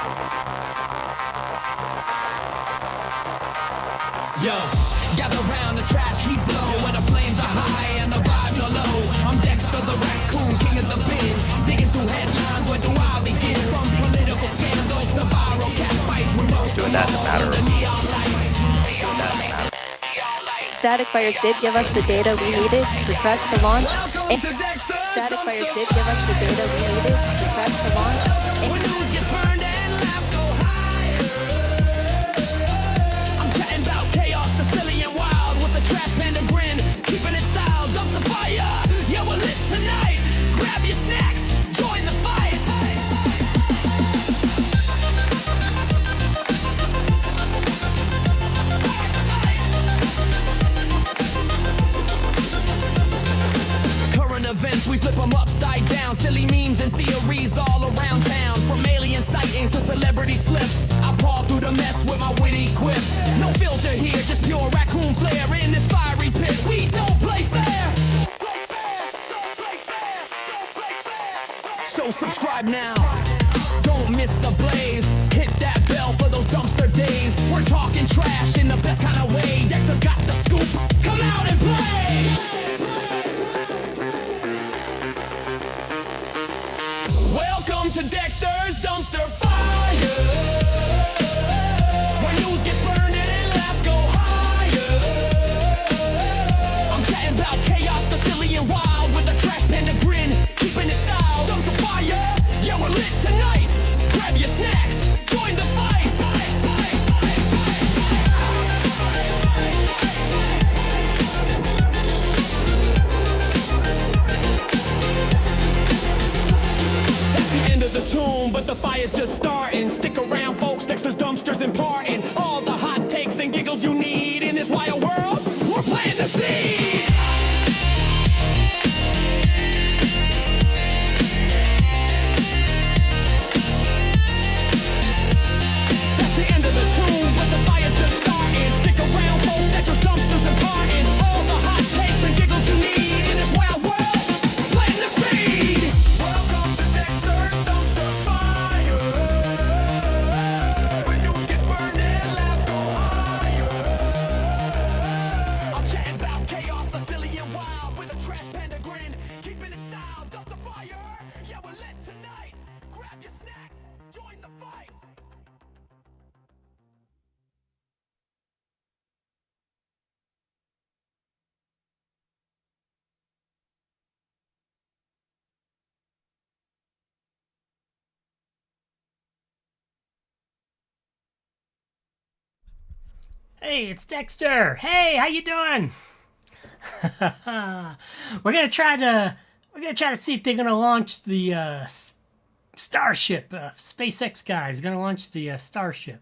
Yo, gather round, the trash heap blow, where the flames are high and the vibes are low. I'm Dexter the raccoon, king of the bin. Digging through headlines, where do I begin? From political scandals to viral cat fights, we roast them all under neon lights. Static Fires did give us the data we needed to progress to launch. Welcome to Dexter's Static Fires Dumpster did give us the data we needed to progress to launch. When news gets burned and laughs go higher. I'm chatting about chaos, the silly and wild, with a trash panda grin, keeping it style. Dumpster fire, yeah, we're lit tonight. Grab your snacks, join the fight. Current events, we flip them upside down. Silly memes and theories all around town. From alien sightings to celebrity slips, I paw through the mess with my witty quips. No filter here, just pure raccoon flair. In this fiery pit, we don't play fair. So subscribe now, don't miss the blaze. Hit that bell for those dumpster days. We're talking trash in the best kind of way. Dexter's got the scoop, come out and play. Welcome to Dexter's Dumpster Fire, where news gets burned and laughs go higher. I'm chatting about chaos, the silly and wild, with a trash panda grin, keeping it style. Dumpster fire, yeah, we're lit tonight. Grab your snacks, join the fight. The tune, but the fire's just starting. Stick around, folks, Dexter's Dumpster's imparting all the hot takes and giggles you need. In this wild world, we're planting the seed. That's the end of the tune, but the fire's just starting. Stick around, folks, Dexter's Dumpster's imparting all the hot takes and giggles you need. In this wild world, planting the seed. Welcome to Dexter's Dumpster Fire, when news gets burned and laughs go higher. I'm chatting about chaos, the silly and wild, with a trash panda grin, keeping it style. Dumpster fire, yeah, we're lit tonight. Grab your snacks, join the fight. Hey, it's Dexter. Hey, how you doing? we're gonna try to see if they're gonna launch the Starship. SpaceX guys are gonna launch the Starship.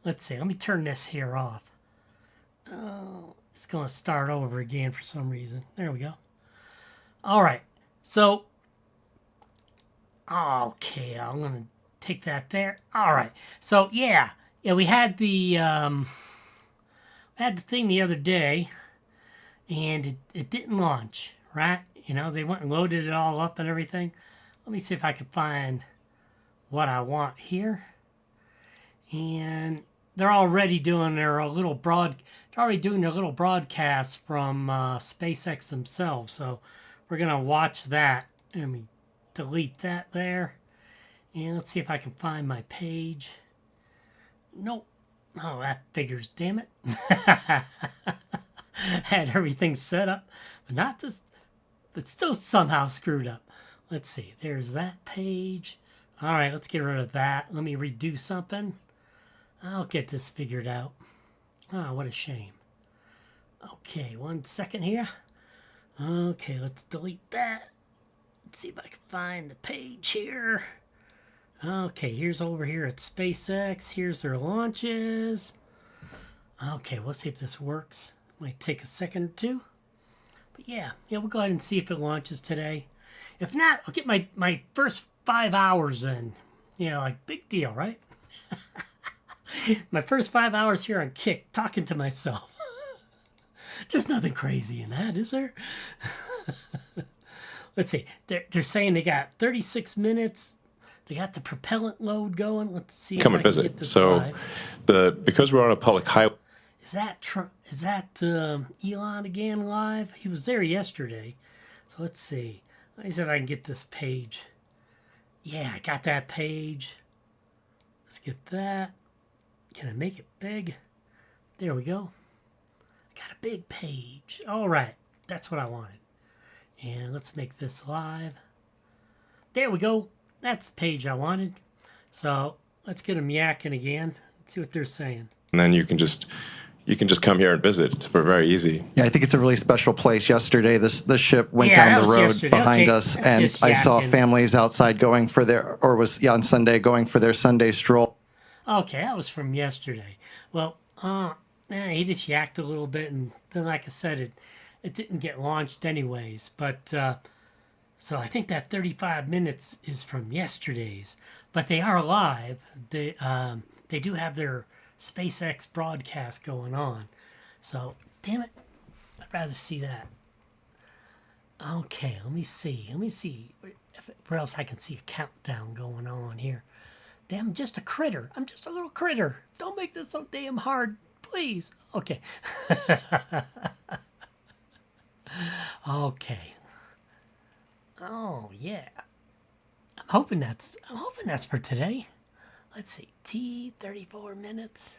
Let's see. Let me turn this here off. Oh, it's gonna start over again for some reason. There we go. All right. So, okay, I'm gonna take that there. All right. So yeah, we had the thing the other day, and it didn't launch, right? You know, they went and loaded it all up and everything. Let me see if I can find what I want here. And they're already doing their little broadcast from SpaceX themselves. So we're gonna watch that. Let me delete that there. And let's see if I can find my page. Nope. Oh, that figures, damn it. Had everything set up, but not this, but still somehow screwed up. Let's see, there's that page. All right, let's get rid of that. Let me redo something. I'll get this figured out. Oh, what a shame. Okay, 1 second here. Okay, let's delete that. Let's see if I can find the page here. Okay, here's over here at SpaceX. Here's their launches. Okay, we'll see if this works. Might take a second or two. But yeah, we'll go ahead and see if it launches today. If not, I'll get my first 5 hours in. You know, like, big deal, right? My first 5 hours here on Kick, talking to myself. There's nothing crazy in that, is there? Let's see. They're saying they got 36 minutes They got the propellant load going. Let's see. Come if and I can get visit. this So live. because we're on a public highway. Is that Elon again live? He was there yesterday. So let's see. Let me see if I can get this page. Yeah, I got that page. Let's get that. Can I make it big? There we go. I got a big page. All right. That's what I wanted. And let's make this live. There we go. That's the page I wanted. So let's get them yakking again. Let's see what they're saying. And then you can just come here and visit. It's very easy. Yeah, I think it's a really special place. Yesterday, the ship went Yeah, down that the was road yesterday. behind Okay, us, that's and just I saw yakking. families outside going for their, on Sunday, going for their Sunday stroll. Okay, that was from yesterday. Well, yeah, he just yacked a little bit, and then, like I said, it didn't get launched anyways. But so I think that 35 minutes is from yesterday's, but they are live. They do have their SpaceX broadcast going on. So damn it, I'd rather see that. Okay, let me see where else I can see a countdown going on here. Damn, I'm just a critter. I'm just a little critter. Don't make this so damn hard, please. Okay. Okay. Oh yeah. I'm hoping that's for today. Let's see. 34 minutes.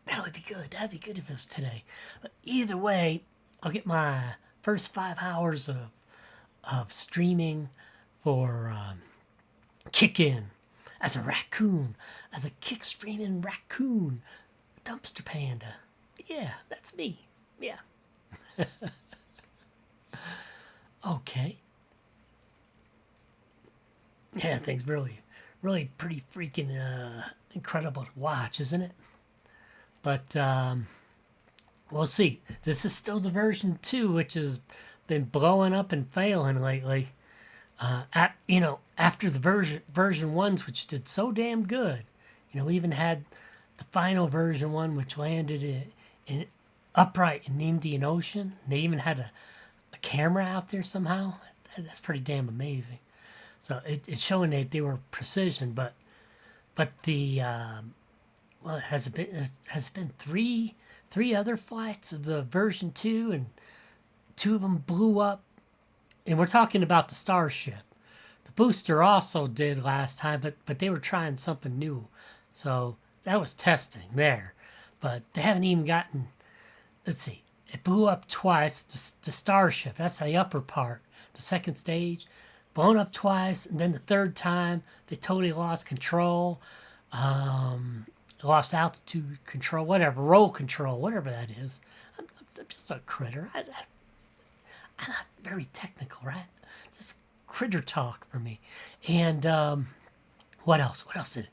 That would be good. That'd be good if it was today. But either way, I'll get my first 5 hours of streaming for kick in as a raccoon, as a kick streaming raccoon, dumpster panda. Yeah, that's me. Yeah. Okay. Yeah, things really pretty freaking incredible to watch, isn't it? But we'll see. This is still the version 2, which has been blowing up and failing lately. After the version 1s, which did so damn good. We even had the final version 1, which landed in upright in the Indian Ocean. They even had a camera out there somehow. That's pretty damn amazing. So it's showing that they were precision, but the has it been three other flights of the version 2, and 2 of them blew up. And we're talking about the Starship. The booster also did last time, but they were trying something new. So that was testing there. But they haven't even gotten, let's see, it blew up twice, the Starship. That's the upper part, the second stage. Blown up twice, and then the third time, they totally lost control. Lost altitude control, whatever, roll control, whatever that is. I'm just a critter. I'm not very technical, right? Just critter talk for me. And what else? What else did it?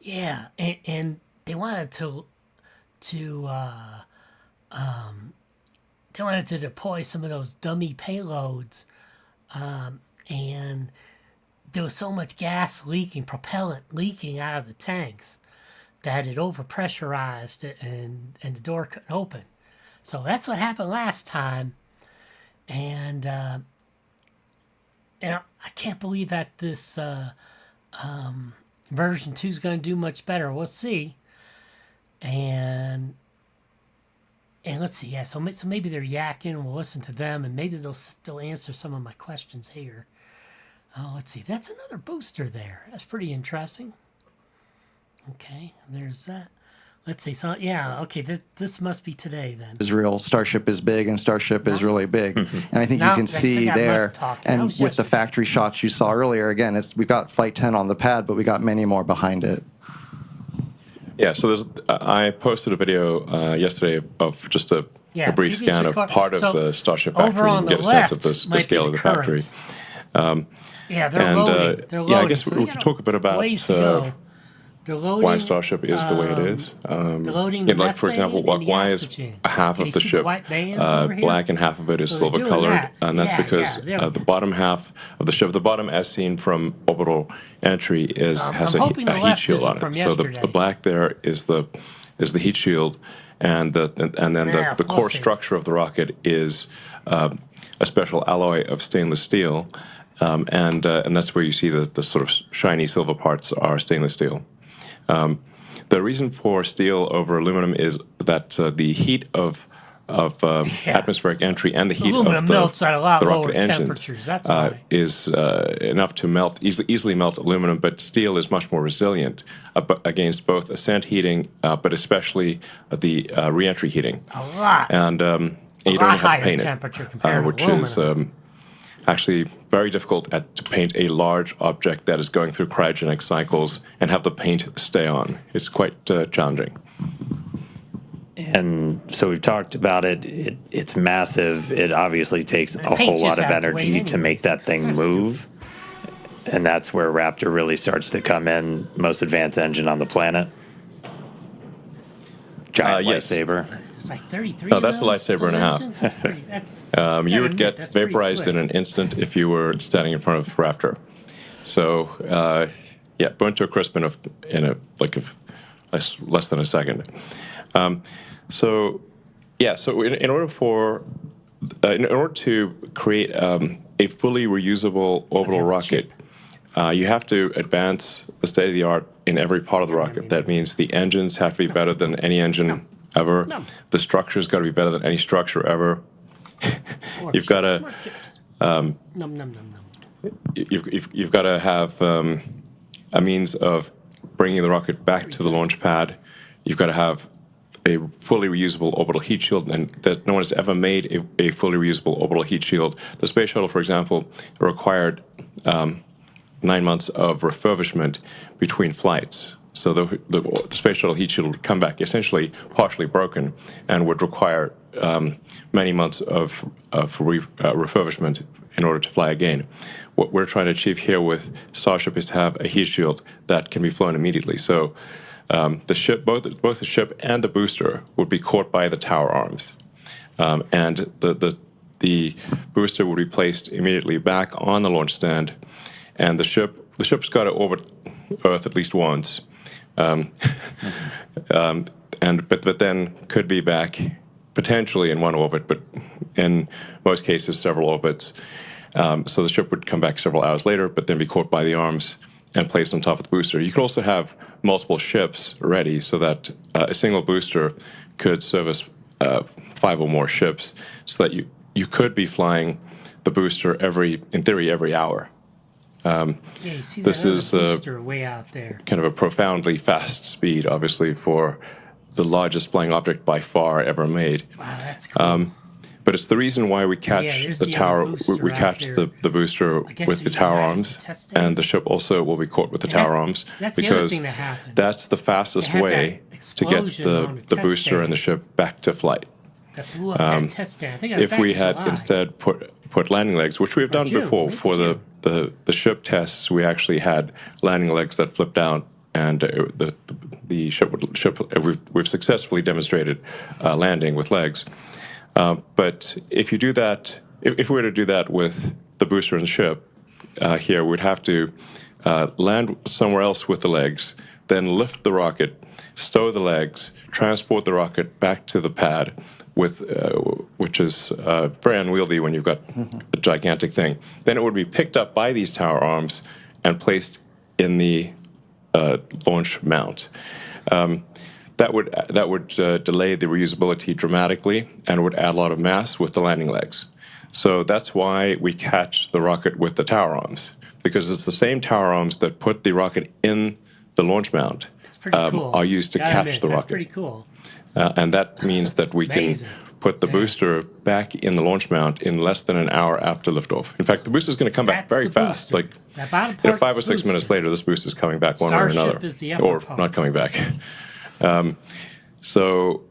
Yeah, and they wanted to deploy some of those dummy payloads, and there was so much gas leaking, propellant leaking out of the tanks that it overpressurized it, and the door couldn't open. So that's what happened last time. And I can't believe that this version 2 is going to do much better. We'll see. And let's see. Yeah, so maybe they're yakking, and we'll listen to them, and maybe they'll still answer some of my questions here. Oh, let's see. That's another booster there. That's pretty interesting. Okay, there's that. Let's see. So, yeah, okay, this must be today then. Israel, Starship is big, and Starship is really big. And I think you can see there, and with the factory shots you saw earlier, again, we've got Flight 10 on the pad, but we got many more behind it. Yeah, so I posted a video yesterday of just a brief scan of part of the Starship factory and get a sense of the scale of the factory. Yeah, they're loading. Yeah, I guess we could talk a bit about why Starship is the way it is. Like, for example, why is half of the ship black and half of it is silver colored? And that's because the bottom half of the ship, the bottom as seen from orbital entry, has a heat shield on it. So the black there is the heat shield, and then the core structure of the rocket is a special alloy of stainless steel. and that's where you see the sort of shiny silver parts are stainless steel. The reason for steel over aluminum is that the heat of atmospheric entry and the heat aluminum of the melts at a lot the lower rocket engines temperatures. That's why. is enough to easily melt aluminum, but steel is much more resilient against both ascent heating, but especially the reentry heating. A lot. And you don't have to paint temperature it, compared to which aluminum. is actually very difficult to paint a large object that is going through cryogenic cycles and have the paint stay on. It's quite challenging. And so we've talked about it. It's massive. It obviously takes a whole lot of energy to make that thing move. And that's where Raptor really starts to come in. Most advanced engine on the planet. Giant lightsaber. It's like 33. No, that's a lightsaber and a half. You would get vaporized in an instant if you were standing in front of Raptor. So, burnt to a crisp in less than a second. So in order to create a fully reusable orbital rocket, you have to advance the state of the art in every part of the rocket. That means the engines have to be better than any engine ever. The structure's got to be better than any structure ever. You've got to you've got to have a means of bringing the rocket back to the launch pad. You've got to have a fully reusable orbital heat shield, and that no one has ever made a fully reusable orbital heat shield. The space shuttle, for example, required 9 months of refurbishment between flights. So the space shuttle heat shield would come back essentially partially broken and would require many months of refurbishment in order to fly again. What we're trying to achieve here with Starship is to have a heat shield that can be flown immediately. So the ship, both the ship and the booster, would be caught by the tower arms, and the booster would be placed immediately back on the launch stand, and the ship's got to orbit Earth at least once, but then could be back potentially in one orbit, but in most cases several orbits. So the ship would come back several hours later, but then be caught by the arms and placed on top of the booster. You can also have multiple ships ready so that a single booster could service 5 or more ships, so that you could be flying the booster in theory every hour. You see this that is booster way out there. Kind of a profoundly fast speed, obviously, for the largest flying object by far ever made. Wow, that's cool. But it's the reason why we catch the tower. We catch the booster with the tower arms, and the ship also will be caught with the tower arms, because that's the fastest way to get the booster and the ship back to flight. That blew up that test stand. I think it was If we back in had July. instead put landing legs, which we've done before for the ship tests, we actually had landing legs that flipped down, and the ship we've successfully demonstrated landing with legs. But if you do that, if we were to do that with the booster and the ship, here we'd have to land somewhere else with the legs, then lift the rocket, stow the legs, transport the rocket back to the pad, which is very unwieldy when you've got a gigantic thing. Then it would be picked up by these tower arms and placed in the launch mount. That would delay the reusability dramatically and would add a lot of mass with the landing legs. So that's why we catch the rocket with the tower arms, because it's the same tower arms that put the rocket in the launch mount cool. are used to catch the rocket. That's pretty cool. And that means that we can put the booster back in the launch mount in less than an hour after liftoff. In fact, the booster is going to come back very fast. Like 5 or 6 minutes later, this booster is coming back one way or another, or not coming back. So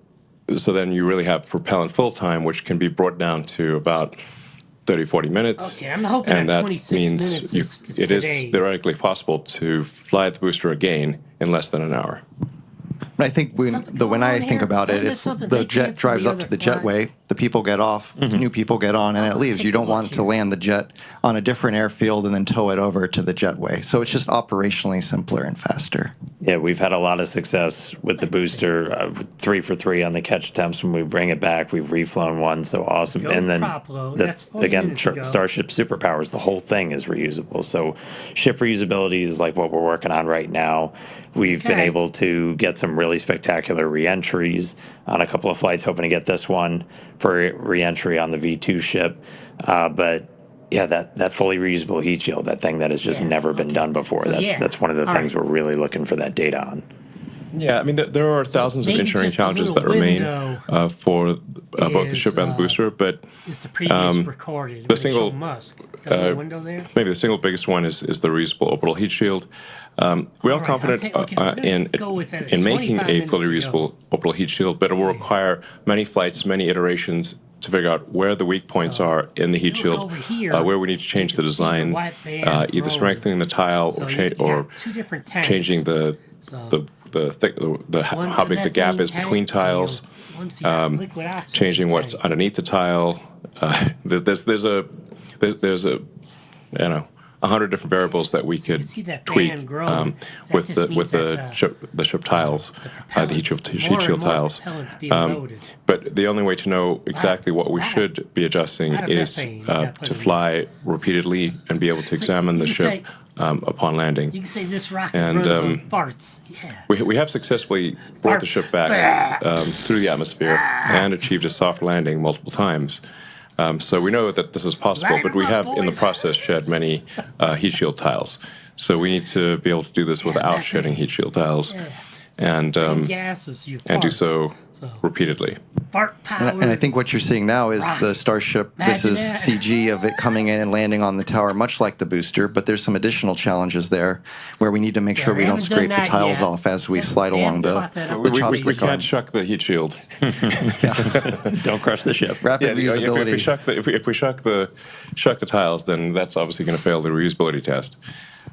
then you really have propellant full time, which can be brought down to about 30, 40 minutes. Okay, I'm hoping and that that 26 means minutes it is theoretically possible to fly the booster again in less than an hour. I think when I think about it, it's the jet drives up to the jetway, the people get off, new people get on, and it leaves. You don't want to land the jet on a different airfield and then tow it over to the jetway. So it's just operationally simpler and faster. Yeah, we've had a lot of success with the booster, 3 for 3 on the catch attempts. When we bring it back, we've reflown one, so awesome. And then, again, Starship superpowers, the whole thing is reusable. So ship reusability is like what we're working on right now. We've been able to get some really spectacular re-entries on a couple of flights, hoping to get this one for re-entry on the V2 ship. But yeah, that fully reusable heat shield, that thing that has just never been done before. So, that's one of the things we're really looking for that data on. Yeah, I mean, there are thousands of engineering challenges that remain for both the ship and the booster, but the single maybe the single biggest one is the reusable orbital heat shield. We are confident in making a fully reusable orbital heat shield, but it will require many flights, many iterations to figure out where the weak points are in the heat shield, where we need to change the design, either strengthening the tile or changing how big the gap is between tiles, changing what's underneath the tile. There's 100 different variables that we could tweak with the ship tiles, the heat shield tiles. But the only way to know exactly what we should be adjusting is to fly repeatedly and be able to examine the ship upon landing. You can say this rocket runs on farts. Yeah. We have successfully brought the ship back through the atmosphere and achieved a soft landing multiple times. So we know that this is possible, but we have in the process shed many heat shield tiles. So we need to be able to do this without shedding heat shield tiles, and do so repeatedly. And I think what you're seeing now is the Starship. This is CG of it coming in and landing on the tower, much like the booster, but there's some additional challenges there where we need to make sure we don't scrape the tiles off as we slide along the chopstick. We can't shuck the heat shield. Don't crush the ship. Rapid reusability. If we shuck the tiles, then that's obviously going to fail the reusability test.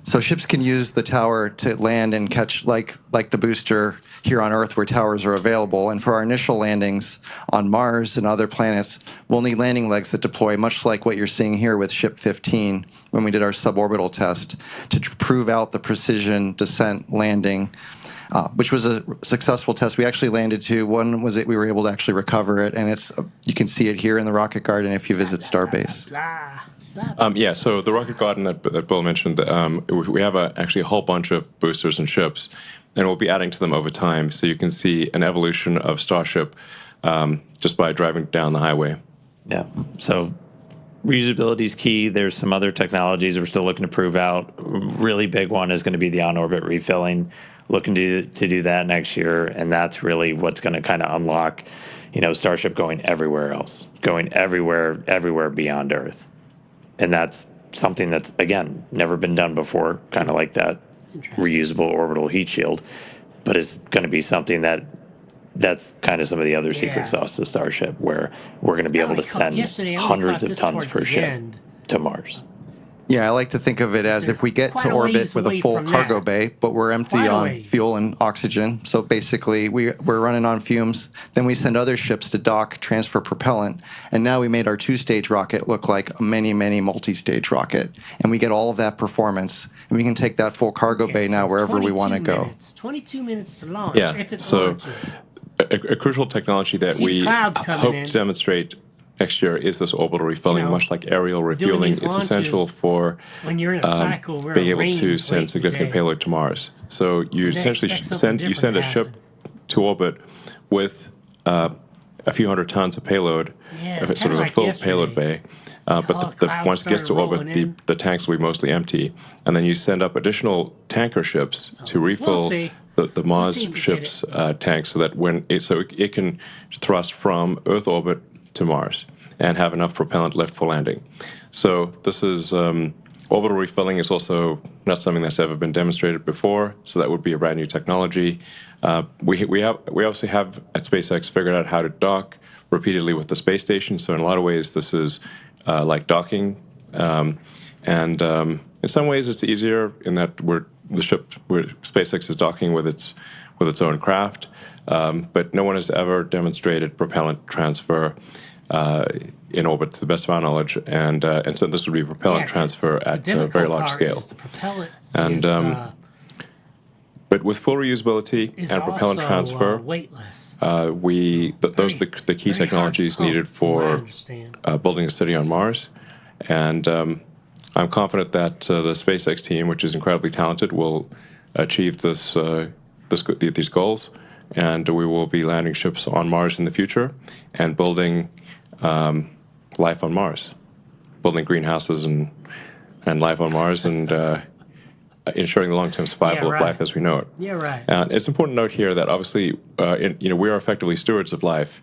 So ships can use the tower to land and catch, like the booster here on Earth where towers are available. And for our initial landings on Mars and other planets, we'll need landing legs that deploy much like what you're seeing here with Ship 15 when we did our suborbital test to prove out the precision descent landing, which was a successful test. We actually landed to, one was we were able to actually recover it, and you can see it here in the Rocket Garden if you visit Starbase. So the Rocket Garden that Bill mentioned, we have actually a whole bunch of boosters and ships, and we'll be adding to them over time. So you can see an evolution of Starship just by driving down the highway. Yeah. So reusability is key. There's some other technologies we're still looking to prove out. Really big one is going to be the on-orbit refilling. Looking to do that next year, and that's really what's going to kind of unlock, Starship going everywhere else, going everywhere beyond Earth. And that's something that's, again, never been done before, kind of like that reusable orbital heat shield, but it's going to be something that's kind of some of the other secret sauce to Starship, where we're going to be able to send hundreds of tons per ship to Mars. Yeah, I like to think of it as if we get to orbit with a full cargo bay, but we're empty on fuel and oxygen. So basically, we're running on fumes. Then we send other ships to dock, transfer propellant, and now we made our two-stage rocket look like a many multi-stage rocket. And we get all of that performance, and we can take that full cargo bay now wherever we want to go. 22 minutes to launch. Yeah, if it's so a crucial technology that we hope to demonstrate next year is this orbital refilling, much like aerial refueling. It's essential for when you're in a cycle where being able to send significant payload to Mars. So you essentially send a ship to orbit with a few hundred tons of payload, sort of a full payload bay. But once it gets to orbit, the tanks will be mostly empty. And then you send up additional tanker ships to refill the Mars ship's tanks so that it can thrust from Earth orbit to Mars and have enough propellant left for landing. So this is orbital refilling is also not something that's ever been demonstrated before. So that would be a brand new technology. We obviously have at SpaceX figured out how to dock repeatedly with the space station. So in a lot of ways, this is like docking, and in some ways it's easier in that SpaceX is docking with its with its own craft, but no one has ever demonstrated propellant transfer in orbit, to the best of our knowledge, and so this would be propellant transfer at a very large scale. And but with full reusability and propellant transfer, weightless. Those are the key technologies needed for building a city on Mars, and I'm confident that the SpaceX team, which is incredibly talented, will achieve these goals, and we will be landing ships on Mars in the future and building life on Mars, building greenhouses and life on Mars, and ensuring the long-term survival of life as we know it. Yeah, right. And it's important to note here that obviously, we are effectively stewards of life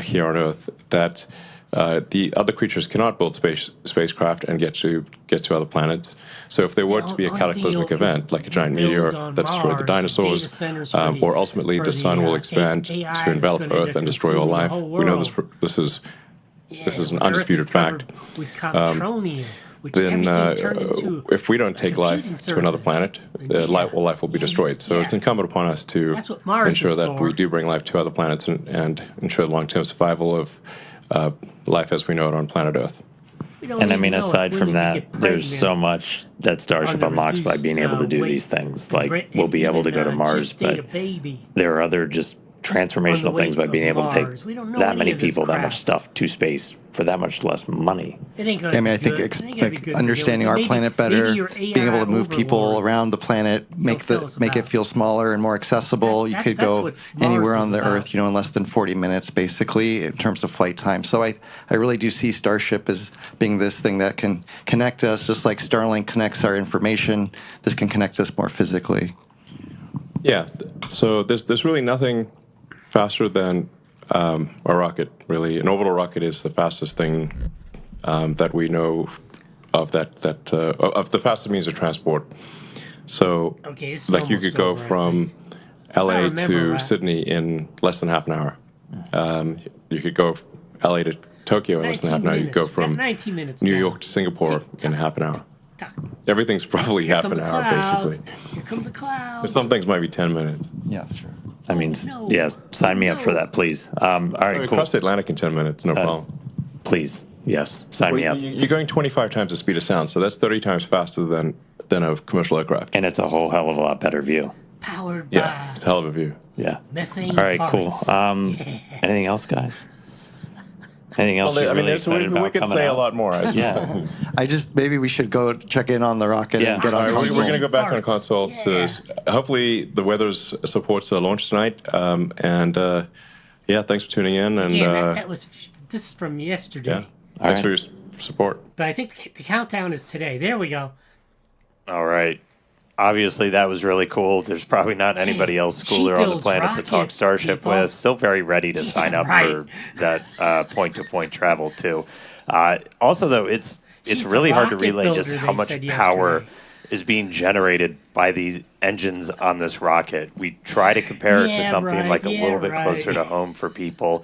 here on Earth. That the other creatures cannot build spacecraft and get to other planets. So if there were to be a cataclysmic event, like a giant meteor that destroyed the dinosaurs, or ultimately the sun will expand to envelop Earth and destroy all life, we know this is an undisputed fact. Then if we don't take life to another planet, life will be destroyed. So it's incumbent upon us to ensure that we do bring life to other planets and ensure the long-term survival of life as we know it on planet Earth. And I mean, aside from that, there's so much that Starship unlocks by being able to do these things. Like, we'll be able to go to Mars, but there are other just transformational things by being able to take that many people, that much stuff to space for that much less money. I mean, I think understanding our planet better, being able to move people around the planet, make it feel smaller and more accessible. You could go anywhere on the Earth, in less than 40 minutes, basically, in terms of flight time. So I really do see Starship as being this thing that can connect us, just like Starlink connects our information. This can connect us more physically. Yeah. So there's really nothing faster than a rocket, really. An orbital rocket is the fastest thing that we know of of the fastest means of transport. So, like, you could go from LA to Sydney in less than half an hour. You could go LA to Tokyo in less than half an hour. You could go from New York to Singapore in half an hour. Everything's probably half an hour, basically. Here come the clouds. But some things might be 10 minutes. Yeah, that's true. I mean, yeah, sign me up for that, please. All right, cool. Across the Atlantic in 10 minutes, no problem. Please, yes, sign me up. You're going 25 times the speed of sound, so that's 30 times faster than a commercial aircraft. And it's a whole hell of a lot better view. Powered by it's a hell of a view. Yeah. Methane all right, parts. cool. Anything else, guys? Anything else? Well, we could say a lot more. Yeah. Maybe we should go check in on the rocket and get on console. We're going to go back on console. Hopefully the weather supports the launch tonight. Thanks for tuning in. And this is from yesterday. Yeah. Thanks for your support. But I think the countdown is today. There we go. All right. Obviously, that was really cool. There's probably not anybody else cooler on the planet to talk Starship with. Still very ready to sign up for that point-to-point travel, too. Also, though, it's really hard to relay just how much power is being generated by these engines on this rocket. We try to compare it to something like a little bit closer to home for people.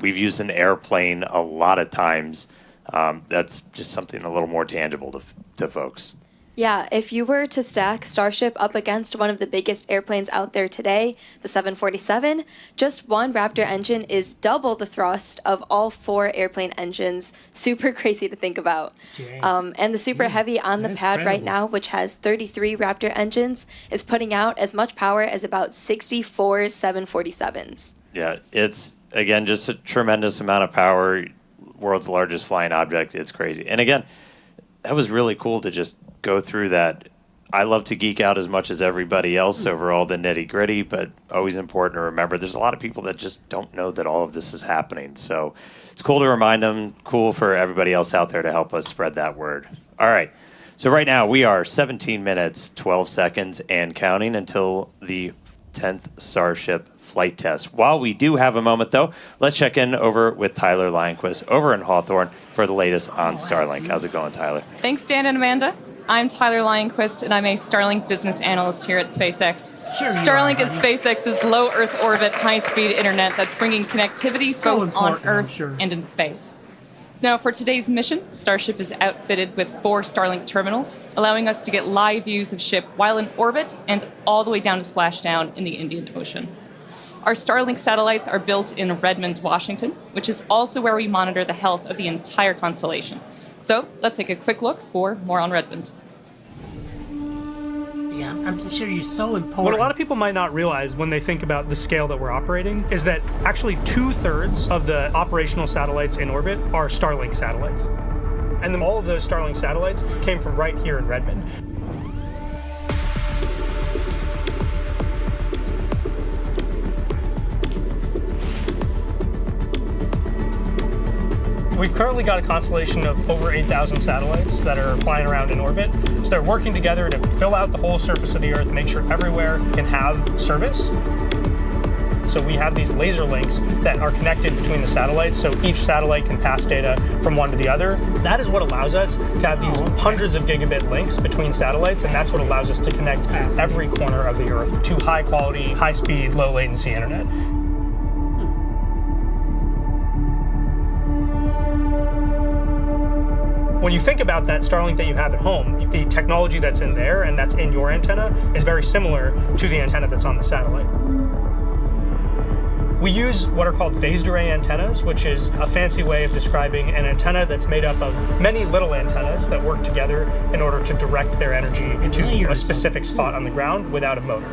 We've used an airplane a lot of times. That's just something a little more tangible to folks. Yeah, if you were to stack Starship up against one of the biggest airplanes out there today, the 747, just one Raptor engine is double the thrust of all 4 airplane engines. Super crazy to think about. And the Super Heavy on the pad right now, which has 33 Raptor engines, is putting out as much power as about 64 747s. Yeah, it's, again, just a tremendous amount of power. World's largest flying object. It's crazy. And again, that was really cool to just go through that. I love to geek out as much as everybody else over all the nitty gritty, but always important to remember there's a lot of people that just don't know that all of this is happening. So it's cool to remind them, cool for everybody else out there to help us spread that word. All right. So right now we are 17 minutes, 12 seconds and counting until the 10th Starship flight test. While we do have a moment, though, let's check in over with Tyler Lionquist over in Hawthorne for the latest on Starlink. How's it going, Tyler? Thanks, Dan and Amanda. I'm Tyler Lionquist, and I'm a Starlink business analyst here at SpaceX. Starlink is SpaceX's low Earth orbit, high-speed internet that's bringing connectivity both on Earth and in space. Now, for today's mission, Starship is outfitted with 4 Starlink terminals, allowing us to get live views of ship while in orbit and all the way down to splashdown in the Indian Ocean. Our Starlink satellites are built in Redmond, Washington, which is also where we monitor the health of the entire constellation. So let's take a quick look for more on Redmond. Yeah, I'm sure you're so important. What a lot of people might not realize when they think about the scale that we're operating is that actually 2/3 of the operational satellites in orbit are Starlink satellites. And then all of those Starlink satellites came from right here in Redmond. We've currently got a constellation of over 8,000 satellites that are flying around in orbit. So they're working together to fill out the whole surface of the Earth, make sure everywhere can have service. So we have these laser links that are connected between the satellites, so each satellite can pass data from one to the other. That is what allows us to have these hundreds of gigabit links between satellites, and that's what allows us to connect every corner of the Earth to high quality, high speed, low latency internet. When you think about that Starlink that you have at home, the technology that's in there and that's in your antenna is very similar to the antenna that's on the satellite. We use what are called phased array antennas, which is a fancy way of describing an antenna that's made up of many little antennas that work together in order to direct their energy into a specific spot on the ground without a motor.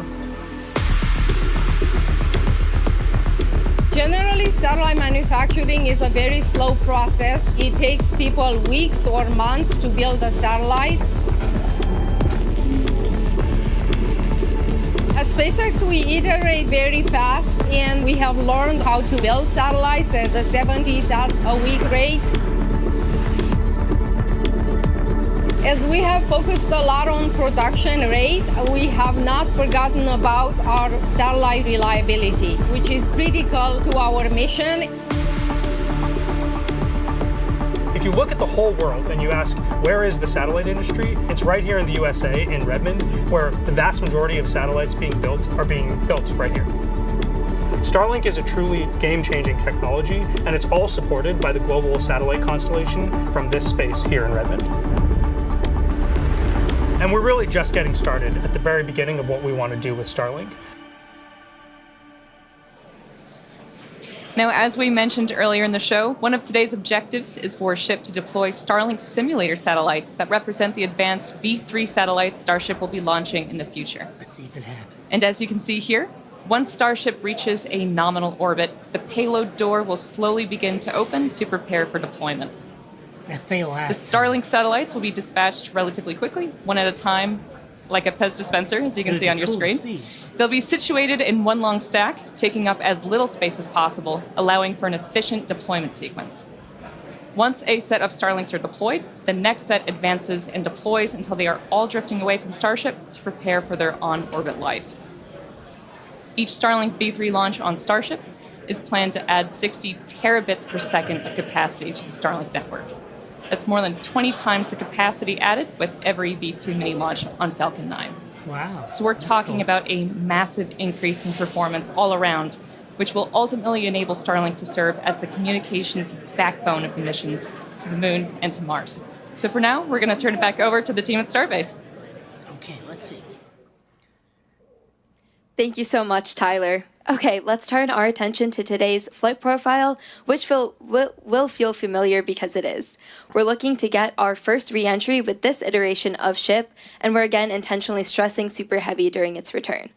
Generally, satellite manufacturing is a very slow process. It takes people weeks or months to build a satellite. At SpaceX, we iterate very fast, and we have learned how to build satellites at the 70 sats a week rate. As we have focused a lot on production rate, we have not forgotten about our satellite reliability, which is critical to our mission. If you look at the whole world and you ask, where is the satellite industry? It's right here in the USA, in Redmond, where the vast majority of satellites being built are being built right here. Starlink is a truly game-changing technology, and it's all supported by the global satellite constellation from this space here in Redmond. And we're really just getting started at the very beginning of what we want to do with Starlink. Now, as we mentioned earlier in the show, one of today's objectives is for SHIP to deploy Starlink simulator satellites that represent the advanced V3 satellites Starship will be launching in the future. Let's see if it happens. And as you can see here, once Starship reaches a nominal orbit, the payload door will slowly begin to open to prepare for deployment. The Starlink satellites will be dispatched relatively quickly, one at a time, like a Pez dispenser, as you can see on your screen. They'll be situated in one long stack, taking up as little space as possible, allowing for an efficient deployment sequence. Once a set of Starlinks are deployed, the next set advances and deploys until they are all drifting away from Starship to prepare for their on-orbit life. Each Starlink V3 launch on Starship is planned to add 60 terabits per second of capacity to the Starlink network. That's more than 20 times the capacity added with every V2 mini launch on Falcon 9. Wow. So we're talking about a massive increase in performance all around, which will ultimately enable Starlink to serve as the communications backbone of the missions to the Moon and to Mars. So for now, we're going to turn it back over to the team at Starbase. Okay, let's see. Thank you so much, Tyler. Okay, let's turn our attention to today's flight profile, which will feel familiar because it is. We're looking to get our first re-entry with this iteration of SHIP, and we're again intentionally stressing Super Heavy during its return.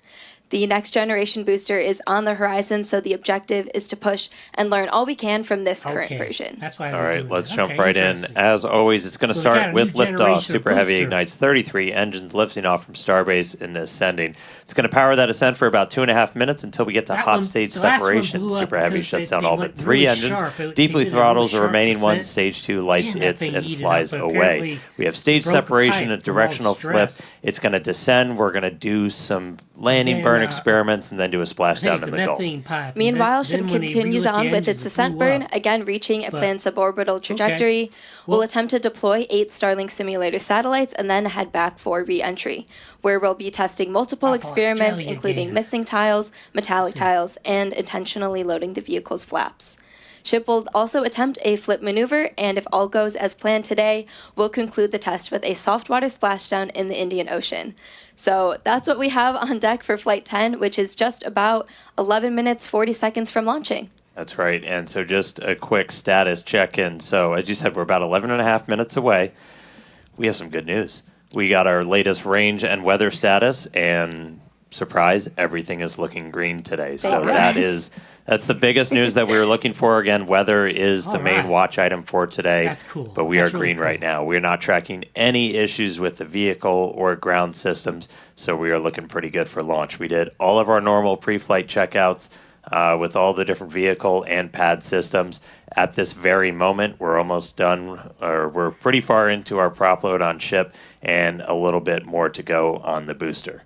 The next generation booster is on the horizon, so the objective is to push and learn all we can from this current version. That's why. All right, let's jump right in. As always, it's going to start with liftoff. Super Heavy ignites 33 engines lifting off from Starbase and ascending. It's going to power that ascent for about 2.5 minutes until we get to hot stage separation. Super Heavy shuts down all but 3 engines, deeply throttles the remaining one, stage 2 lights its and flies away. We have stage separation, a directional flip. It's going to descend. We're going to do some landing burn experiments and then do a splashdown in the Gulf. Meanwhile, SHIP continues on with its ascent burn, again reaching a planned suborbital trajectory. We'll attempt to deploy 8 Starlink simulator satellites and then head back for re-entry, where we'll be testing multiple experiments, including missing tiles, metallic tiles, and intentionally loading the vehicle's flaps. Ship will also attempt a flip maneuver, and if all goes as planned today, we'll conclude the test with a soft water splashdown in the Indian Ocean. So that's what we have on deck for Flight 10, which is just about 11 minutes, 40 seconds from launching. That's right. And so just a quick status check-in. So as you said, we're about 11 and a half minutes away. We have some good news. We got our latest range and weather status, and surprise, everything is looking green today. So that's the biggest news that we were looking for. Again, weather is the main watch item for today. That's cool. But we are green right now. We're not tracking any issues with the vehicle or ground systems, so we are looking pretty good for launch. We did all of our normal pre-flight checkouts with all the different vehicle and pad systems. At this very moment, we're almost done, or we're pretty far into our prop load on ship, and a little bit more to go on the booster.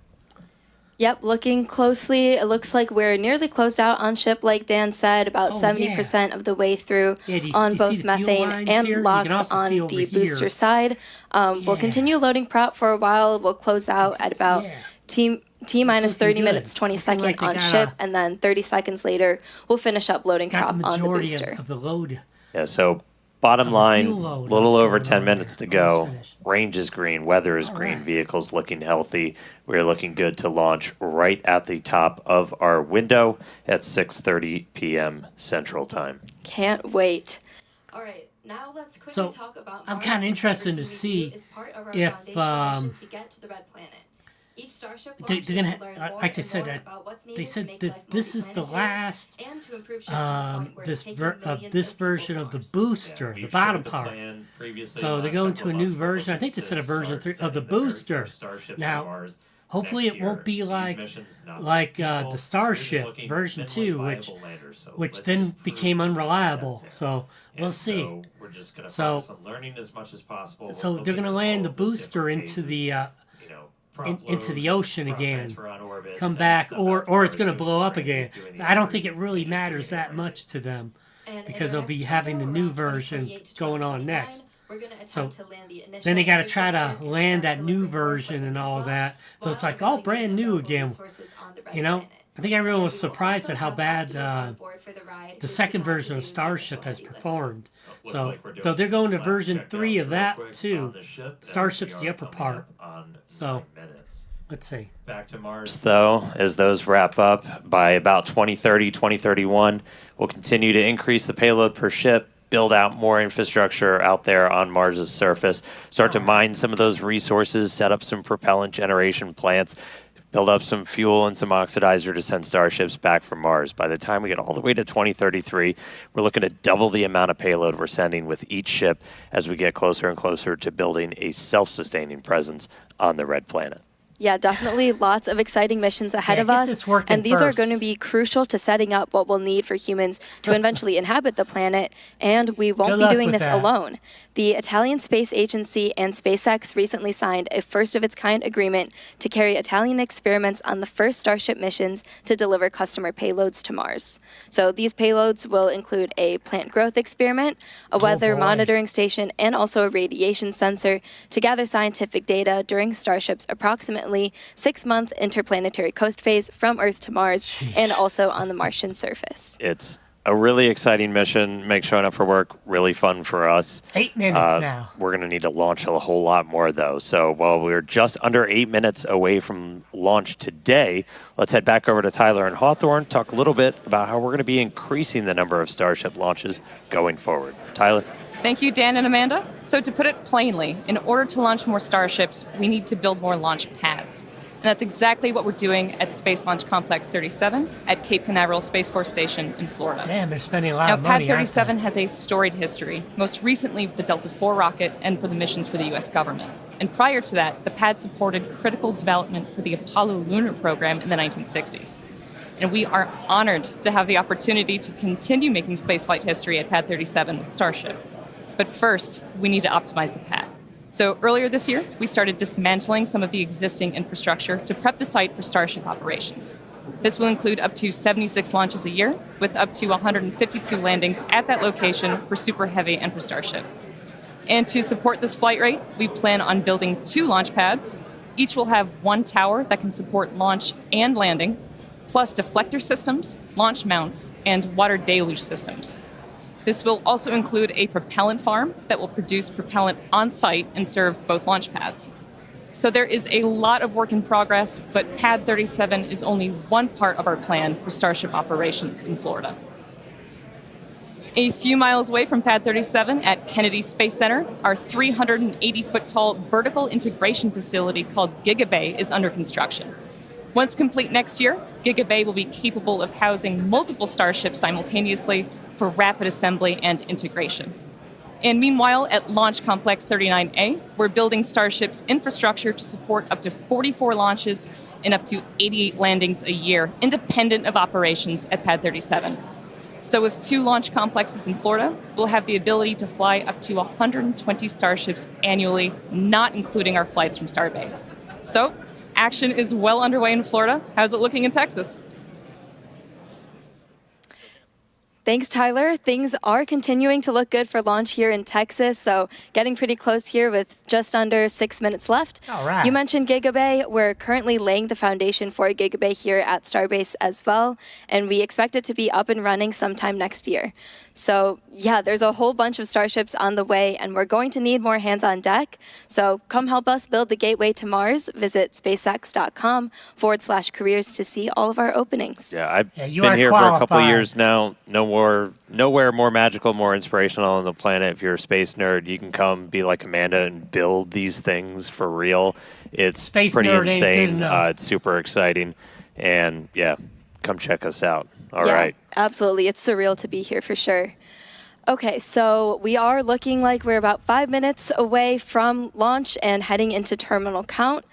Yep, looking closely, it looks like we're nearly closed out on ship, like Dan said, about 70% of the way through on both methane and LOX on the booster side. We'll continue loading prop for a while. We'll close out at about T minus 30 minutes, 20 seconds on ship, and then 30 seconds later, we'll finish up loading prop on the booster. Of the load. Yeah, so bottom line, a little over 10 minutes to go. Range is green, weather is green, vehicles looking healthy. We're looking good to launch right at the top of our window at 6:30 p.m. Central Time. Can't wait. All right, now let's quickly talk about I'm kind of interested to see if to get to the red planet. Each Starship they're gonna, like they said, they said that this is the last this version of the booster, the bottom part. So they're going to a new version. I think they said a version 3 of the booster. Now, hopefully it won't be like the Starship version 2, which then became unreliable. So we'll see. So they're gonna land the booster into the into the ocean again, come back, or it's going to blow up again. I don't think it really matters that much to them because they'll be having the new version going on next. So then they got to try to land that new version and all of that. So it's like all brand new again. You know, I think everyone was surprised at how bad the second version of Starship has performed. So they're going to version 3 of that too. Starship's the upper part. So let's see. Back to Mars, though, as those wrap up by about 2030, 2031, we'll continue to increase the payload per ship, build out more infrastructure out there on Mars's surface, start to mine some of those resources, set up some propellant generation plants, build up some fuel and some oxidizer to send Starships back from Mars. By the time we get all the way to 2033, we're looking to double the amount of payload we're sending with each ship as we get closer and closer to building a self-sustaining presence on the red planet. Yeah, definitely lots of exciting missions ahead of us. And these are going to be crucial to setting up what we'll need for humans to eventually inhabit the planet. And we won't be doing this alone. The Italian Space Agency and SpaceX recently signed a first-of-its-kind agreement to carry Italian experiments on the first Starship missions to deliver customer payloads to Mars. So these payloads will include a plant growth experiment, a weather monitoring station, and also a radiation sensor to gather scientific data during Starship's approximately 6-month interplanetary coast phase from Earth to Mars and also on the Martian surface. It's a really exciting mission. Make showing up for work really fun for us. 8 minutes now. We're going to need to launch a whole lot more, though. So while we're just under 8 minutes away from launch today, let's head back over to Tyler and Hawthorne, talk a little bit about how we're going to be increasing the number of Starship launches going forward. Tyler? Thank you, Dan and Amanda. So to put it plainly, in order to launch more Starships, we need to build more launch pads. And that's exactly what we're doing at Space Launch Complex 37 at Cape Canaveral Space Force Station in Florida. Damn, they're spending a lot of money. Pad 37 has a storied history, most recently with the Delta IV rocket and for the missions for the U.S. government. And prior to that, the pad supported critical development for the Apollo lunar program in the 1960s. And we are honored to have the opportunity to continue making spaceflight history at Pad 37 with Starship. But first, we need to optimize the pad. So earlier this year, we started dismantling some of the existing infrastructure to prep the site for Starship operations. This will include up to 76 launches a year, with up to 152 landings at that location for Super Heavy and for Starship. And to support this flight rate, we plan on building 2 launch pads. Each will have 1 tower that can support launch and landing, plus deflector systems, launch mounts, and water deluge systems. This will also include a propellant farm that will produce propellant on-site and serve both launch pads. So there is a lot of work in progress, but Pad 37 is only one part of our plan for Starship operations in Florida. A few miles away from Pad 37 at Kennedy Space Center, our 380-foot-tall vertical integration facility called Gigabay is under construction. Once complete next year, Gigabay will be capable of housing multiple Starships simultaneously for rapid assembly and integration. And meanwhile, at Launch Complex 39A, we're building Starship's infrastructure to support up to 44 launches and up to 88 landings a year, independent of operations at Pad 37. So with 2 launch complexes in Florida, we'll have the ability to fly up to 120 Starships annually, not including our flights from Starbase. So action is well underway in Florida. How's it looking in Texas? Thanks, Tyler. Things are continuing to look good for launch here in Texas, so getting pretty close here with just under 6 minutes left. All right. You mentioned Gigabay. We're currently laying the foundation for Gigabay here at Starbase as well, and we expect it to be up and running sometime next year. So yeah, there's a whole bunch of Starships on the way, and we're going to need more hands on deck. So come help us build the gateway to Mars. Visit spacex.com/careers to see all of our openings. Yeah, I've been here for a couple of years now. Nowhere more magical, more inspirational on the planet. If you're a space nerd, you can come be like Amanda and build these things for real. It's Space pretty nerd insane. ain't It's super exciting. And yeah, come check us out. All yeah, right. Absolutely. It's surreal to be here for sure. Okay, so we are looking like we're about 5 minutes away from launch and heading into terminal count.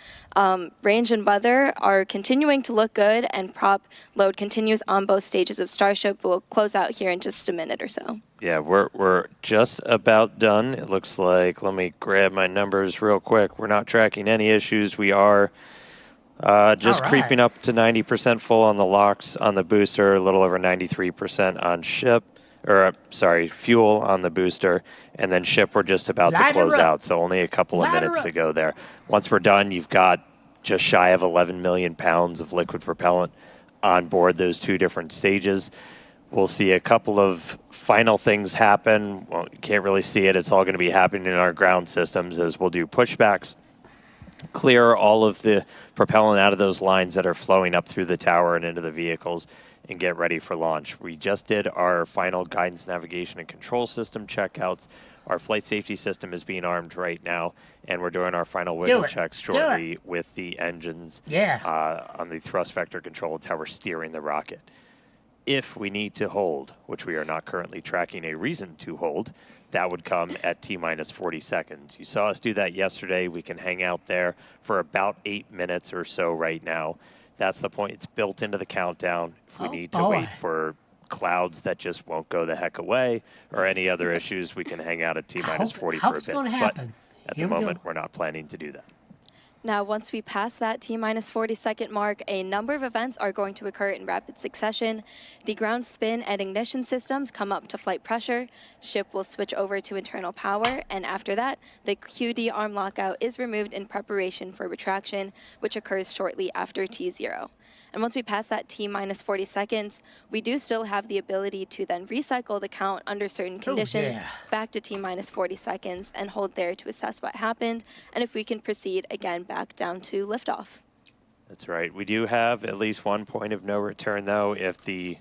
Range and weather are continuing to look good, and prop load continues on both stages of Starship. We'll close out here in just a minute or so. Yeah, we're just about done. It looks like, let me grab my numbers real quick. We're not tracking any issues. We are just creeping up to 90% full on the LOX on the booster, a little over 93% on ship. Fuel on the booster, and then ship we're just about to close out, so only a couple of minutes to go there. Once we're done, you've got just shy of 11 million pounds of liquid propellant on board those 2 different stages. We'll see a couple of final things happen. Well, you can't really see it. It's all going to be happening in our ground systems as we'll do pushbacks, clear all of the propellant out of those lines that are flowing up through the tower and into the vehicles, and get ready for launch. We just did our final guidance, navigation, and control system checkouts. Our flight safety system is being armed right now, and we're doing our final wiggle checks shortly with the engines on the thrust vector control. It's how we're steering the rocket. If we need to hold, which we are not currently tracking a reason to hold, that would come at T-minus 40 seconds. You saw us do that yesterday. We can hang out there for about 8 minutes or so right now. That's the point. It's built into the countdown. If we need to wait for clouds that just won't go the heck away or any other issues, we can hang out at T-minus 40 for a bit. But at the moment, we're not planning to do that. Now, once we pass that T-minus 40-second mark, a number of events are going to occur in rapid succession. The ground spin and ignition systems come up to flight pressure. Ship will switch over to internal power, and after that, the QD arm lockout is removed in preparation for retraction, which occurs shortly after T0. And once we pass that T-minus 40 seconds, we do still have the ability to then recycle the count under certain conditions back to T-minus 40 seconds and hold there to assess what happened, and if we can proceed again back down to liftoff. That's right. We do have at least one point of no return, though, if the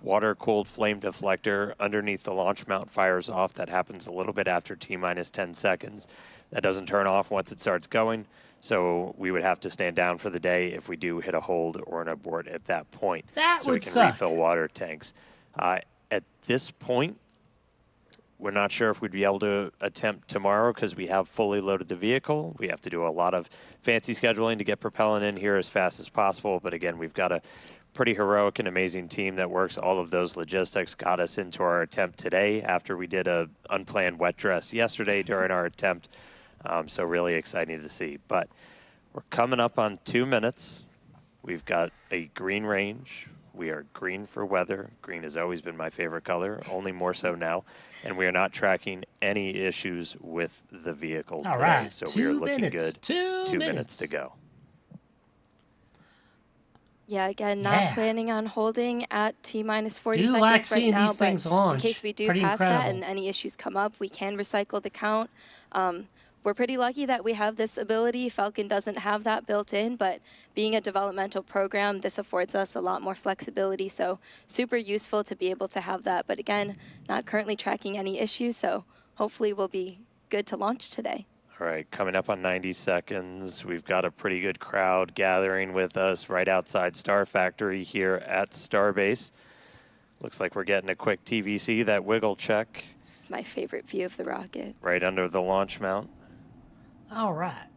water-cooled flame deflector underneath the launch mount fires off. That happens a little bit after T-minus 10 seconds. That doesn't turn off once it starts going, so we would have to stand down for the day if we do hit a hold or an abort at that point. That so would we can suck. refill water tanks. At this point, we're not sure if we'd be able to attempt tomorrow because we have fully loaded the vehicle. We have to do a lot of fancy scheduling to get propellant in here as fast as possible. But again, we've got a pretty heroic and amazing team that works all of those logistics, got us into our attempt today after we did a unplanned wet dress yesterday during our attempt. So really exciting to see. But we're coming up on 2 minutes. We've got a green range. We are green for weather. Green has always been my favorite color, only more so now. And we are not tracking any issues with the vehicle today. Right. So we are looking good. 2 2 minutes to go. Yeah, again, not planning on holding at T-minus 40 Do seconds like right now, these but things launch. in case we do Pretty pass incredible. that and any issues come up, we can recycle the count. We're pretty lucky that we have this ability. Falcon doesn't have that built in, but being a developmental program, this affords us a lot more flexibility, so super useful to be able to have that. But again, not currently tracking any issues, so hopefully we'll be good to launch today. All right, coming up on 90 seconds, we've got a pretty good crowd gathering with us right outside Star Factory here at Starbase. Looks like we're getting a quick TVC, that wiggle check. This is my favorite view of the rocket. Right under the launch mount. All right.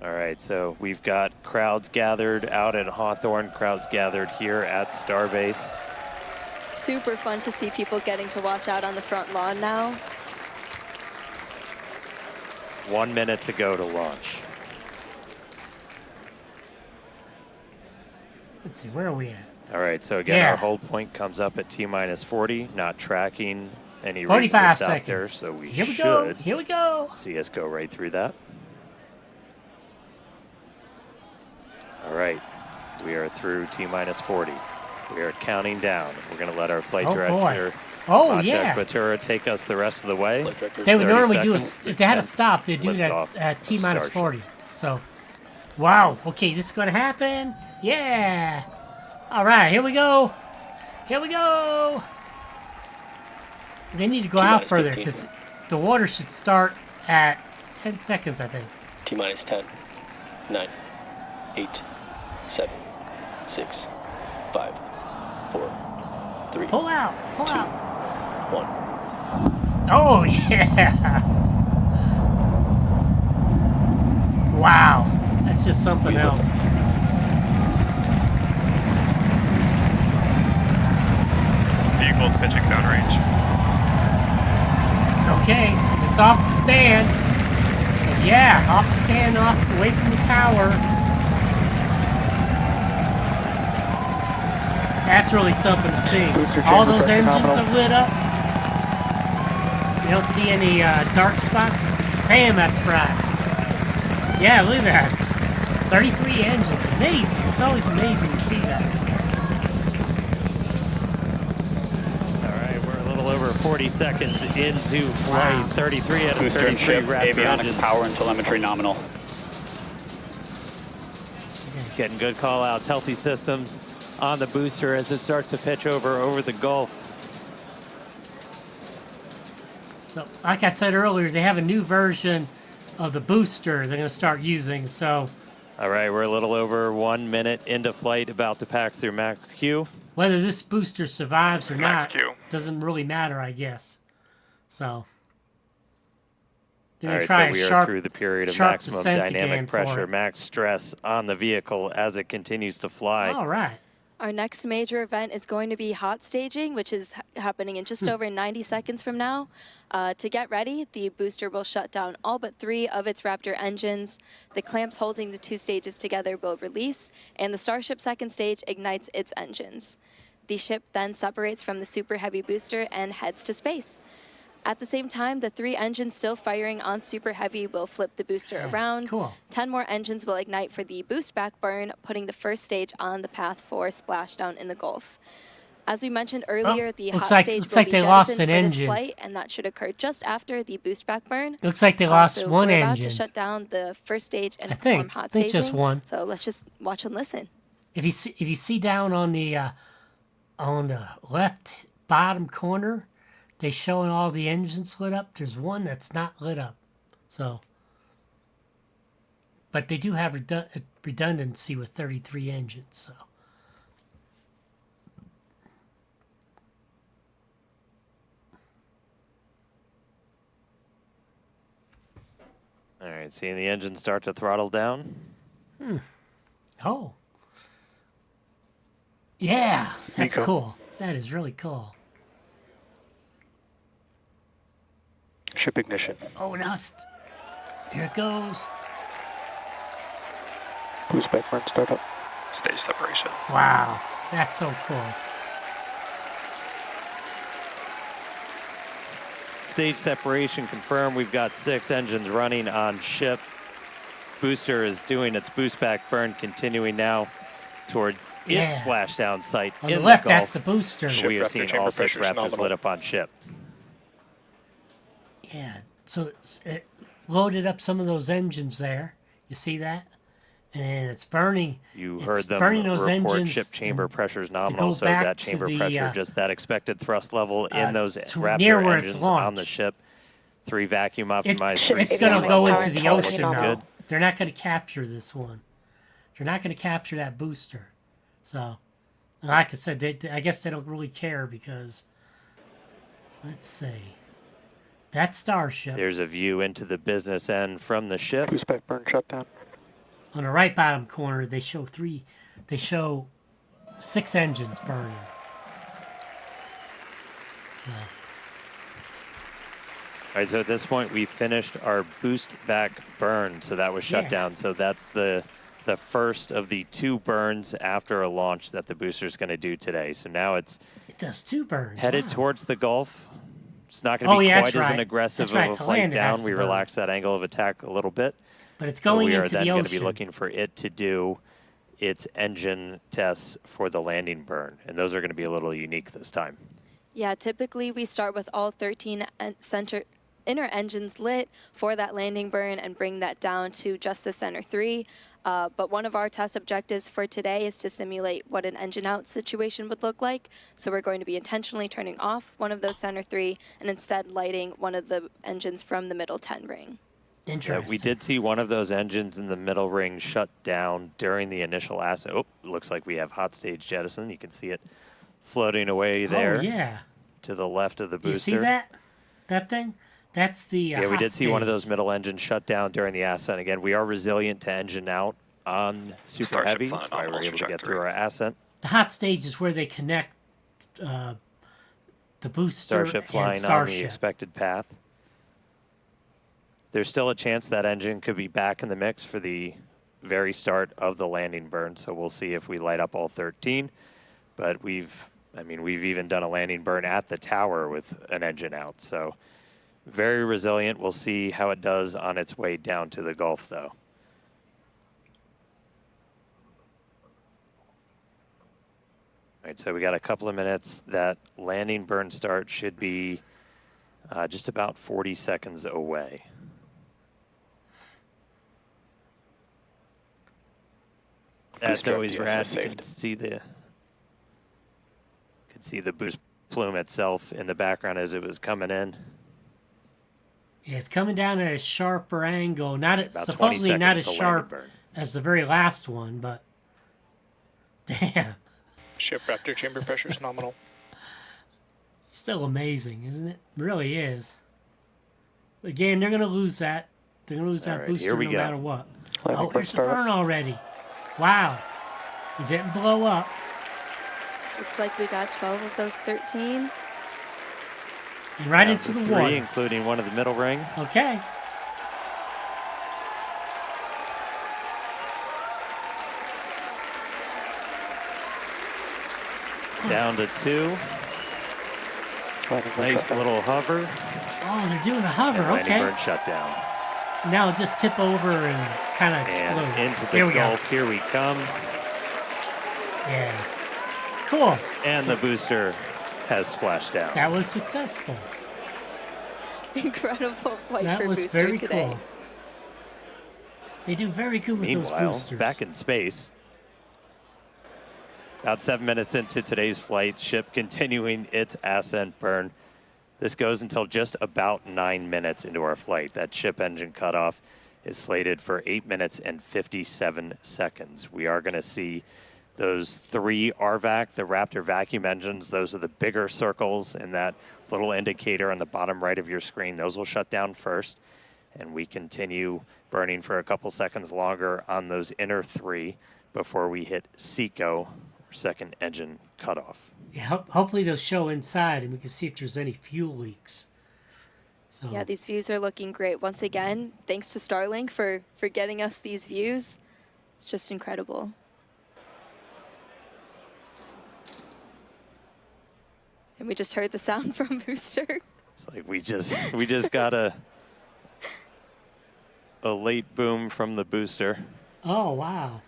All right, so we've got crowds gathered out at Hawthorne, crowds gathered here at Starbase. Super fun to see people getting to watch out on the front lawn now. 1 minute to go to launch. Let's see, where are we at? All right, so again, our hold point comes up at T-minus 40, not tracking any reason to 45 stop seconds. there, so we Here we should go. Here we go. see us go right through that. All right, we are through T-minus 40. We are counting down. We're going to let our flight director, Maciek Batura, take us the rest of the way. They would normally do if they had to stop, they'd do that at T-minus 40. So, wow. Okay, this is going to happen. Yeah. All right, here we go. Here we go. They need to go out further because the water should start at 10 seconds, I think. T-minus 10, 9, 8, 7, 6, 5, 4, 3. Pull out. Pull 2, out. 1. Oh, yeah. Wow. That's just something else. Vehicle's pitching downrange. Okay, it's off to stand. Yeah, off to stand, away from the tower. That's really something to see. All those engines are lit up. You don't see any dark spots. Damn, that's bright. Yeah, look at that. 33 engines. Amazing. It's always amazing to see that. All right, we're a little over 40 seconds into flight. Wow. 33 out of Booster 33 ship, Raptor avionics, engines. power and telemetry nominal. Getting good call outs, healthy systems on the booster as it starts to pitch over the Gulf. So, like I said earlier, they have a new version of the booster they're going to start using, so... All right, we're a little over 1 minute into flight, about to pass through Max Q. Whether this booster survives or not Q. doesn't really matter, I guess. So... All right, so we are through the period of maximum dynamic pressure, max stress on the vehicle as it continues to fly. All right. Our next major event is going to be hot staging, which is happening in just over 90 seconds from now. To get ready, the booster will shut down all but 3 of its Raptor engines. The clamps holding the 2 stages together will release, and the Starship second stage ignites its engines. The ship then separates from the Super Heavy booster and heads to space. At the same time, the 3 engines still firing on Super Heavy will flip the booster around. Cool. 10 more engines will ignite for the boost back burn, putting the first stage on the path for splashdown in the Gulf. As we mentioned earlier, the hot stage will be jettisoned for this flight, and that should occur just after the boost back burn. Looks like they lost one we're engine. about to shut down the first stage and perform hot staging. Just one. So let's just watch and listen. If you see down on the left bottom corner, they showing all the engines lit up. There's one that's not lit up. So, but they do have redundancy with 33 engines. So. All right, seeing the engine start to throttle down. Oh. Yeah, that's cool. That is really cool. Ship ignition. Oh, now here it goes. Boost back burn startup. Stage separation. Wow, that's so cool. Stage separation confirmed. We've got 6 engines running on ship. booster is doing its boost back burn, continuing now towards its splashdown site on in the left. Gulf. That's the booster. We are seeing all 6 Raptors lit up on ship. Yeah, so it loaded up some of those engines there. You see that? And it's burning. You heard them report ship chamber pressures nominal, so that chamber pressure, just that expected thrust level in those Raptor engines on the ship. 3 vacuum optimized. It's going to go into the ocean now. They're not going to capture this one. They're not going to capture that booster. So, like I said, I guess they don't really care because, let's see. That's Starship. There's a view into the business end from the ship. Boost back burn shutdown. On the right bottom corner, they show 6 engines burning. All right, so at this point, we finished our boost back burn, so that was shut down. So that's the first of the 2 burns after a launch that the booster is going to do today. So now it does 2 burns. Headed towards the Gulf. It's not going to be quite as an aggressive of a flight down. We relaxed that angle of attack a little bit. But it's going into the ocean. We are then going to be looking for it to do its engine tests for the landing burn. And those are going to be a little unique this time. Yeah, typically we start with all 13 inner engines lit for that landing burn and bring that down to just the center 3. But one of our test objectives for today is to simulate what an engine out situation would look like. So we're going to be intentionally turning off one of those center 3 and instead lighting one of the engines from the middle 10 ring. Interesting. Yeah, we did see one of those engines in the middle ring shut down during the initial ascent. Oh, looks like we have hot stage jettison. You can see it floating away there. Oh, yeah. To the left of the booster. You see that? That thing? That's the yeah, we did see one of those middle engines shut down during the ascent. Again, we are resilient to engine out on Super Heavy. That's why we're able to get through our ascent. The hot stage is where they connect the booster Starship flying on the expected path. There's still a chance that engine could be back in the mix for the very start of the landing burn, so we'll see if we light up all 13. But we've even done a landing burn at the tower with an engine out, so very resilient. We'll see how it does on its way down to the Gulf, though. All right, so we got a couple of minutes. That landing burn start should be just about 40 seconds away. That's always rad. You can see the boost plume itself in the background as it was coming in. Yeah, it's coming down at a sharper angle. Supposedly not as sharp as the very last one, but damn. Ship Raptor chamber pressure is nominal. It's still amazing, isn't it? It really is. Again, they're going to lose that. They're going to lose that booster no matter what. Oh, here's the burn already. Wow. It didn't blow up. Looks like we got 12 of those 13. And right into the water. 3, including one of the middle ring. Okay. Down to 2. Nice little hover. Oh, they're doing a hover. Okay. Burn shut down. Now it'll just tip over and kind of explode. And into the Gulf. Here we come. Yeah. Cool. And the booster has splashed down. That was successful. Incredible flight that for was booster very today. Cool. They do very good with those boosters. Back in space. About 7 minutes into today's flight, ship continuing its ascent burn. This goes until just about 9 minutes into our flight. That ship engine cutoff is slated for 8 minutes and 57 seconds. We are going to see those 3 RVAC, the Raptor vacuum engines. Those are the bigger circles in that little indicator on the bottom right of your screen. Those will shut down first, and we continue burning for a couple seconds longer on those inner 3 before we hit SECO, second engine cutoff. Yeah, hopefully they'll show inside and we can see if there's any fuel leaks. So. Yeah, these views are looking great. Once again, thanks to Starlink for getting us these views. It's just incredible. And we just heard the sound from Booster. It's like we just gotta a late boom from the booster. Oh, wow.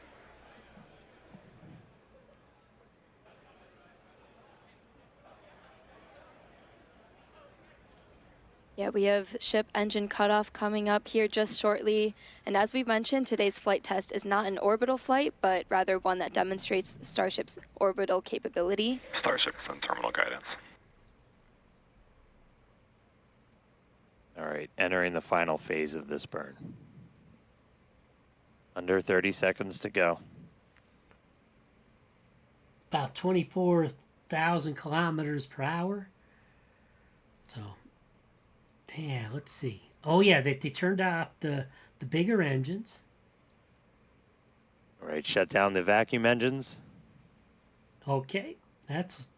Yeah, we have ship engine cutoff coming up here just shortly. And as we mentioned, today's flight test is not an orbital flight, but rather one that demonstrates Starship's orbital capability. Starship is on terminal guidance. All right, entering the final phase of this burn. Under 30 seconds to go. About 24,000 kilometers per hour. So, yeah, let's see. Oh, yeah, they turned off the bigger engines. All right, shut down the vacuum engines. Okay, that's...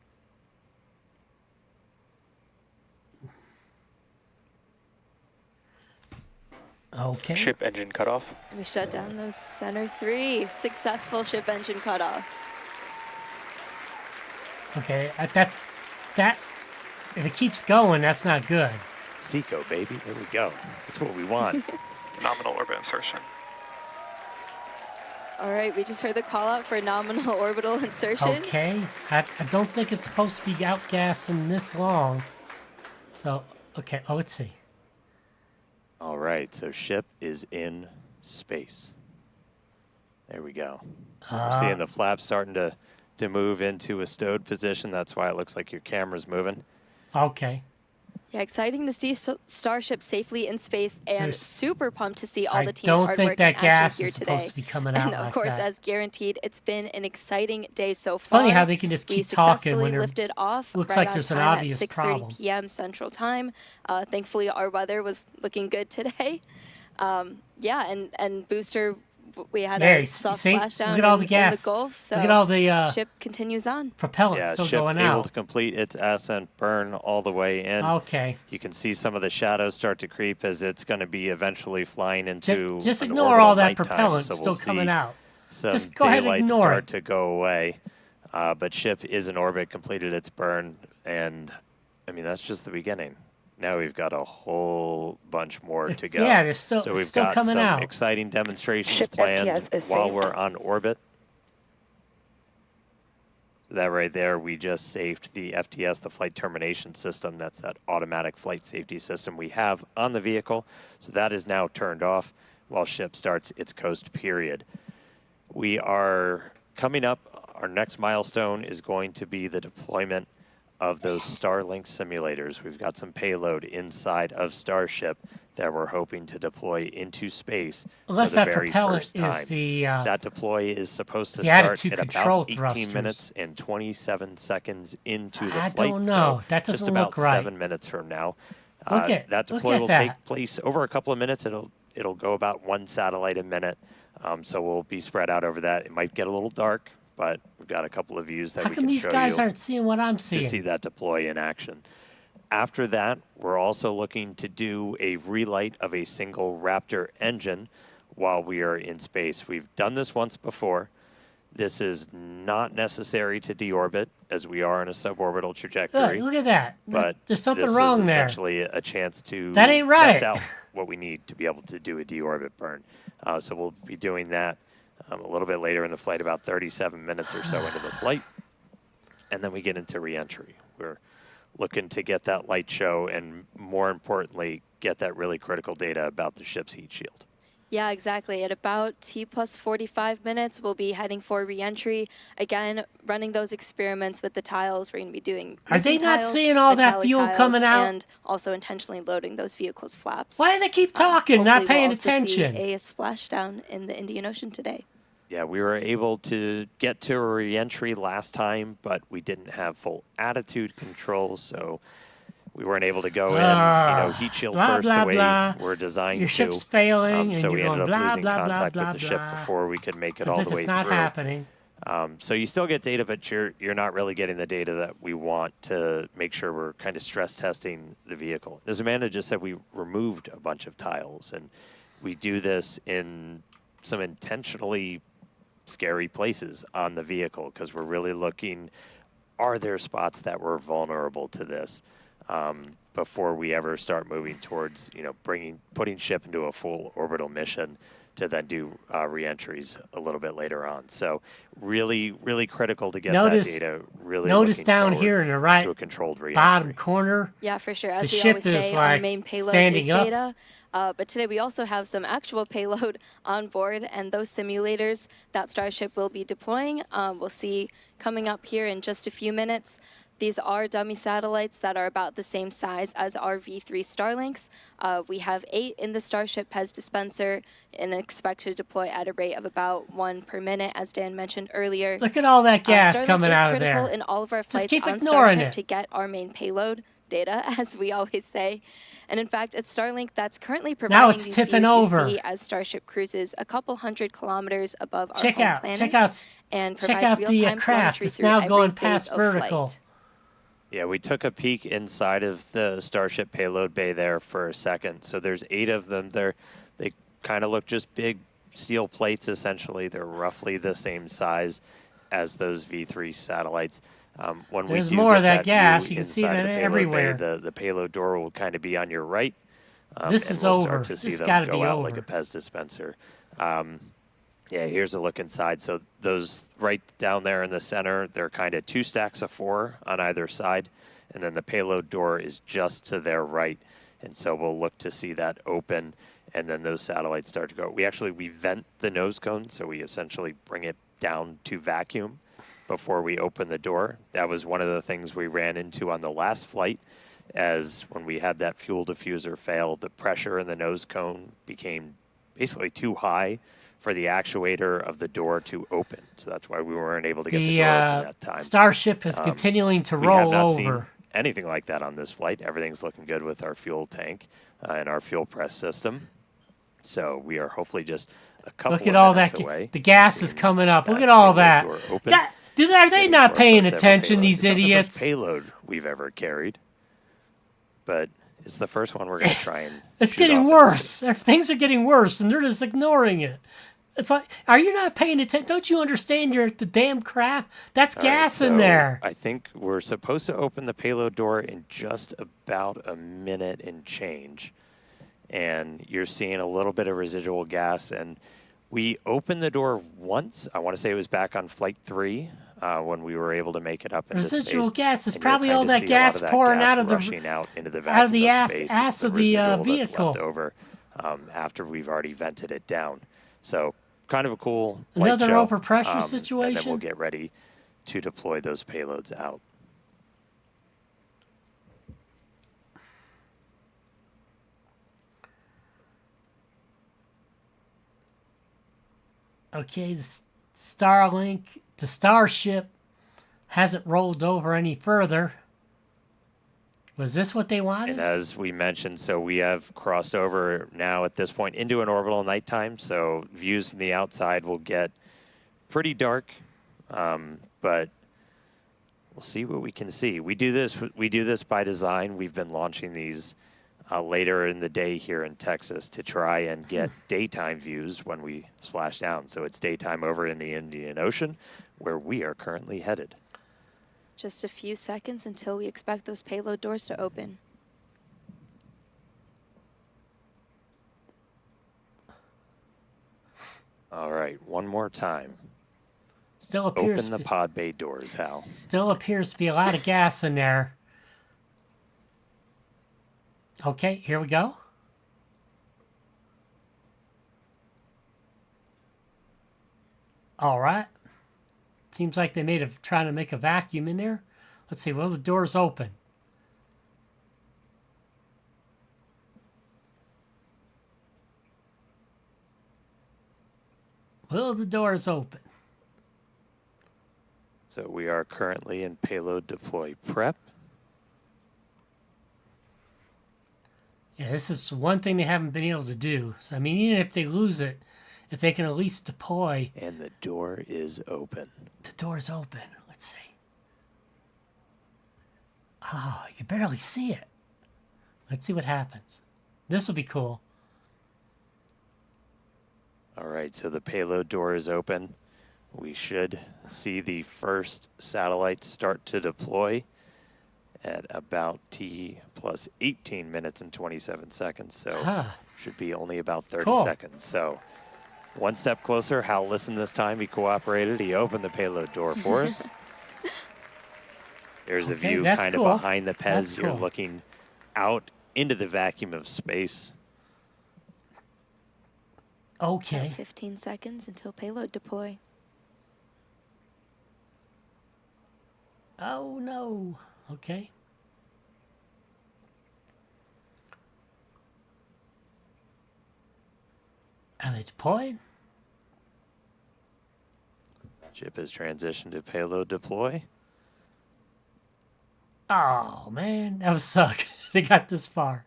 Okay. Ship engine cutoff. We shut down those center 3. Successful ship engine cutoff. Okay, that. If it keeps going, that's not good. Seco, baby. There we go. That's what we want. Nominal orbit insertion. All right, we just heard the call out for nominal orbital insertion. Okay, I don't think it's supposed to be outgassing this long. So, okay, let's see. All right, so ship is in space. There we go. We're seeing the flaps starting to move into a stowed position. That's why it looks like your camera's moving. Okay. Yeah, exciting to see Starship safely in space, and super pumped to see all the team's hard work and action here today. To be coming out and of course, as guaranteed, it's been an exciting day so far. It's funny how they can just keep talking when lifted off. Looks right like there's an at obvious 6:30 problem. p.m. Central Time. Thankfully, our weather was looking good today. Yeah, and booster. We had a soft splashdown look at all the gas. in the Gulf, so look at all the ship continues on. Propellant still ship going able out. to complete its ascent burn all the way in. Okay. You can see some of the shadows start to creep as it's going to be eventually flying into just an ignore all that nighttime, propellant so still coming out. Some just go ahead and daylight ignore start it. to go away, but ship is in orbit, completed its burn, and I mean that's just the beginning. Now we've got a whole bunch more to go. Yeah, there's still, so we've still got coming some out. exciting demonstrations planned while we're on orbit. That right there, we just saved the FTS, the flight termination system. That's that automatic flight safety system we have on the vehicle. So that is now turned off while ship starts its coast period. We are coming up. Our next milestone is going to be the deployment of those Starlink simulators. We've got some payload inside of Starship that we're hoping to deploy into space Unless for the that very propellant first time. is the that deploy is supposed to the start attitude at control about 18 thrusters. minutes and 27 seconds into the I flight. don't know. So that doesn't just about look right. 7 minutes from now. look That deploy at will that. take place over a couple of minutes. It'll go about 1 satellite a minute. So we'll be spread out over that. It might get a little dark, but we've got a couple of views that How we come can these show guys you aren't seeing what I'm seeing? to see that deploy in action. After that, we're also looking to do a relight of a single Raptor engine while we are in space. We've done this once before. This is not necessary to deorbit, as we are in a suborbital trajectory. Look at that. But There's something this wrong is there. essentially a chance to That ain't right. test out what we need to be able to do a deorbit burn. So we'll be doing that a little bit later in the flight, about 37 minutes or so into the flight. And then we get into reentry. We're looking to get that light show and, more importantly, get that really critical data about the ship's heat shield. Yeah, exactly. At about T plus 45 minutes, we'll be heading for reentry. Again, running those experiments with the tiles. We're going to be doing Are they not tiles, seeing all that metallic fuel tiles, coming out? And also intentionally loading those vehicles' flaps. Why do they keep talking, not Hopefully paying we'll also attention? see a splashdown in the Indian Ocean today. Yeah, we were able to get to a reentry last time, but we didn't have full attitude control, so we weren't able to go in, heat shield blah, first blah, the way blah. we're designed Your to. ship's failing, and so you're we going ended up blah, losing blah, contact blah, with the blah, ship before we could make it as all if the way it's not through. happening. So you still get data, but you're not really getting the data that we want to make sure we're kind of stress testing the vehicle. As Amanda just said, we removed a bunch of tiles, and we do this in some intentionally scary places on the vehicle because we're really looking, are there spots that were vulnerable to this? before we ever start moving towards, putting ship into a full orbital mission to then do re-entries a little bit later on. So really, really critical to get that data. Really notice down here in the right to a controlled re-entry. bottom corner. Yeah, for sure. As the we ship always say, is our main payload standing is up. data. But today we also have some actual payload on board, and those simulators that Starship will be deploying, we'll see coming up here in just a few minutes. These are dummy satellites that are about the same size as our V3 Starlinks. We have 8 in the Starship PEZ dispenser and expect to deploy at a rate of about 1 per minute, as Dan mentioned earlier. Look at all that gas Starlink coming out of is critical there. in all of our flights keep on ignoring Starship it. to get our main payload data, as we always say. And in fact, it's Starlink that's currently providing these views you see as Starship cruises a couple hundred kilometers above our home planet. And provides real-time craft. telemetry It's through now every going phase past of vertical. flight. Yeah, we took a peek inside of the Starship payload bay there for a second. So there's 8 of them. They kind of look just big steel plates, essentially. They're roughly the same size as those V3 satellites. When There's we do more get of that gas. View You can see inside that the payload everywhere. Bay, the payload door will kind of be on your right. This and is we'll over. Start to see This them got to go be out over. like a PEZ dispenser. Yeah, here's a look inside. So those right down there in the center, they're kind of 2 stacks of 4 on either side. And then the payload door is just to their right. And so we'll look to see that open, and then those satellites start to go. We vent the nose cone, so we essentially bring it down to vacuum before we open the door. That was one of the things we ran into on the last flight, as when we had that fuel diffuser fail, the pressure in the nose cone became basically too high for the actuator of the door to open. So that's why we weren't able to get the door open that time. Starship is continuing to roll we have not over. Seen anything like that on this flight. Everything's looking good with our fuel tank and our fuel press system. So we are hopefully just a couple Look at of all minutes that. away. The gas is coming up. Look at all that. Are they not paying attention, these idiots? It's not the first payload we've ever carried, but it's the first one we're going to try and It's getting worse. Things are getting worse, and they're just ignoring it. It's like, are you not paying attention? Don't you understand you're at the damn craft? That's gas in there. I think we're supposed to open the payload door in just about a minute and change. And you're seeing a little bit of residual gas. And we opened the door once. I want to say it was back on flight 3 when we were able to make it up into space. Residual gas is probably all that gas pouring out of the ass of the vehicle. Left over after we've already vented it down. So kind of a cool another show, overpressure situation. And then we'll get ready to deploy those payloads out. Okay, the Starlink to Starship hasn't rolled over any further. Was this what they wanted? And as we mentioned, so we have crossed over now at this point into an orbital nighttime. So views from the outside will get pretty dark, but we'll see what we can see. We do this by design. We've been launching these later in the day here in Texas to try and get daytime views when we splash down. So it's daytime over in the Indian Ocean, where we are currently headed. Just a few seconds until we expect those payload doors to open. All right, one more time. Still appears open the pod bay doors, Hal. Still appears to be a lot of gas in there. Okay, here we go. All right. Seems like they trying to make a vacuum in there. Let's see, will the doors open? Will the doors open? So we are currently in payload deploy prep. Yeah, this is one thing they haven't been able to do. So, I mean, even if they lose it, if they can at least deploy. And the door is open. The door's open. Let's see. Oh, you can barely see it. Let's see what happens. This will be cool. All right, so the payload door is open. We should see the first satellite start to deploy. at about T plus 18 minutes and 27 seconds. So should be only about 30 seconds. So one step closer. Hal listened this time. He cooperated. He opened the payload door for us. There's a view kind of behind the Pez. You're looking out into the vacuum of space. Okay. 15 seconds until payload deploy. Oh, no. Okay. Are they deployed? Ship has transitioned to payload deploy. Oh, man. That would suck. They got this far.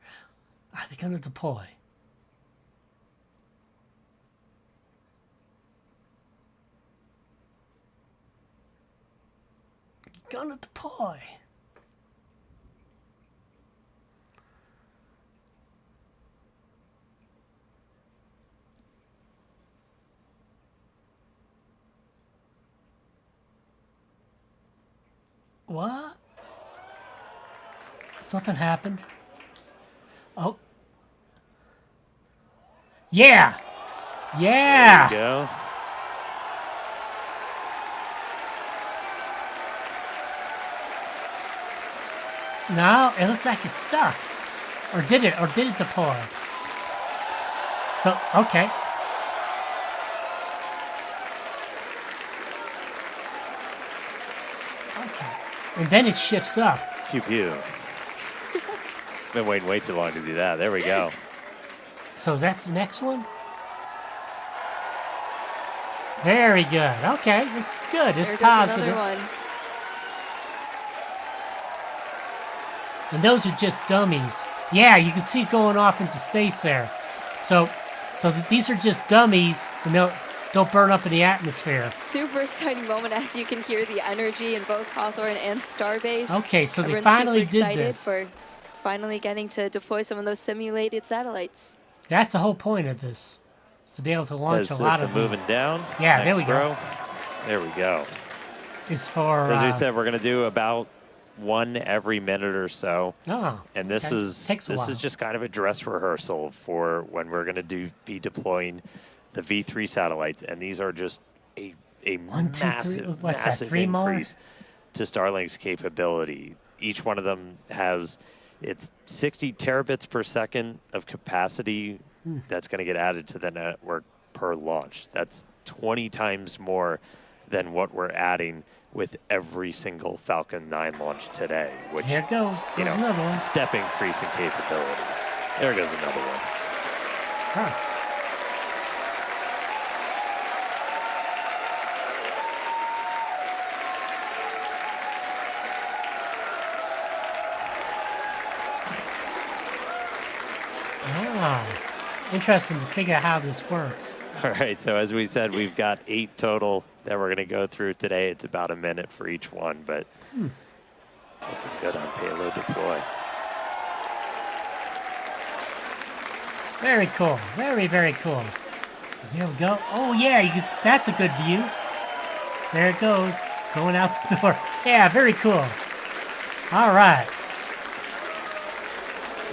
Are they going to deploy? Gonna deploy. What? Something happened. Oh. Yeah. Yeah. There you go. No, it looks like it's stuck. Or did it deploy? So, okay. Okay. And then it shifts up. Pew pew. Been waiting way too long to do that. There we go. So that's the next one? Very good. Okay, it's good. It's positive. Another one. And those are just dummies. Yeah, you can see it going off into space there. So these are just dummies, and they'll burn up in the atmosphere. Super exciting moment, as you can hear the energy in both Hawthorne and Starbase. Okay, so they Everyone's finally super did excited this. for finally getting to deploy some of those simulated satellites. That's the whole point of this, is to be able to launch a lot of them. moving down. Yeah, Next there we go. There we go. It's for as we said, we're going to do about one every minute or so. Oh, and this is just kind of a dress rehearsal for when we're going to be deploying the V3 satellites, and these are just a massive increase to Starlink's capability. Each one of them has it's 60 terabits per second of capacity that's going to get added to the network per launch. That's 20 times more than what we're adding with every single Falcon 9 launch today, which, here it goes. Goes another one. Step increase in capability. There goes another one. Huh. Interesting to figure out how this works. All right, so as we said, we've got 8 total that we're going to go through today. It's about a minute for each one, but looking good on payload deploy. Very cool. Very, very cool. There we go. Oh, yeah, that's a good view. There it goes, going out the door. Yeah, very cool. All right.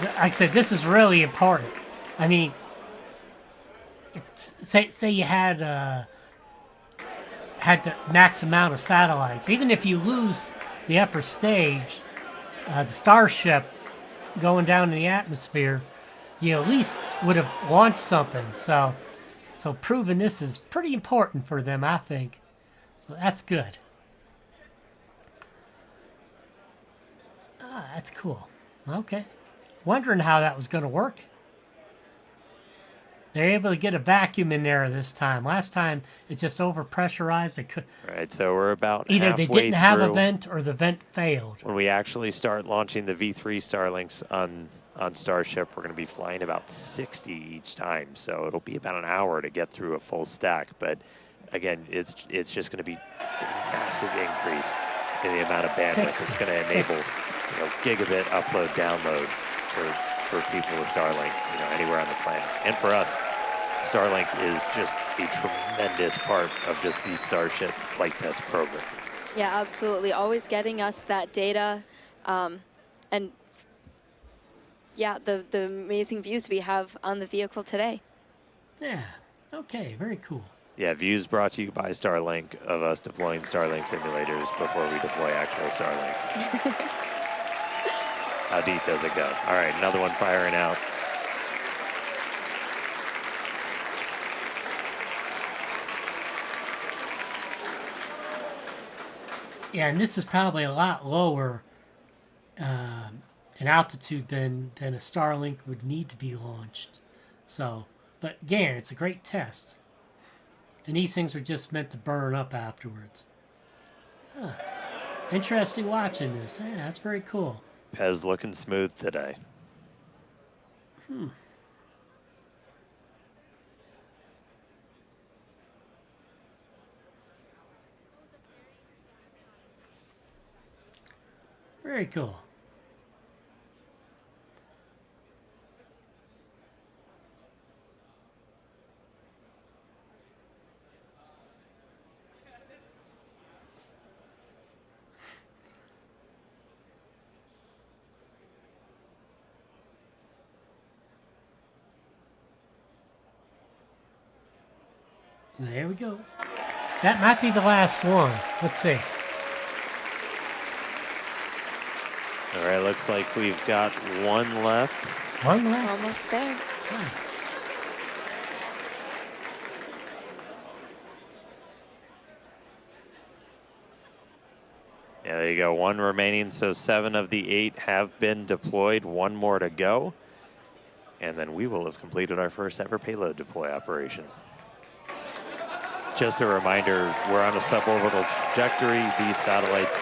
Like I said, this is really important. I mean, say you had the max amount of satellites. Even if you lose the upper stage, the Starship going down in the atmosphere, you at least would have launched something. So proving this is pretty important for them, I think. So that's good. That's cool. Okay. Wondering how that was going to work. They're able to get a vacuum in there this time. Last time, it just overpressurized. They could. Right, so we're about either they halfway didn't have a through. vent or the vent failed. When we actually start launching the V3 Starlinks on Starship, we're going to be flying about 60 each time. So it'll be about an hour to get through a full stack. But again, it's just going to be a massive increase in the amount of bandwidth. 60, it's going to enable gigabit upload download for people with Starlink, anywhere on the planet. And for us, Starlink is just a tremendous part of just the Starship flight test program. Yeah, absolutely. Always getting us that data And yeah, the amazing views we have on the vehicle today. Yeah. Okay. Very cool. Yeah, views brought to you by Starlink of us deploying Starlink simulators before we deploy actual Starlinks. How deep does it go? All right, another one firing out. Yeah, and this is probably a lot lower in altitude than a Starlink would need to be launched. So, but again, it's a great test. And these things are just meant to burn up afterwards. Huh. Interesting watching this. Yeah, that's very cool. Pez looking smooth today. Very cool. There we go. That might be the last one. Let's see. All right, looks like we've got one left. One left. Almost there. Huh. Yeah, there you go. One remaining, so 7 of the 8 have been deployed. One more to go. And then we will have completed our first ever payload deploy operation. Just a reminder, we're on a suborbital trajectory. These satellites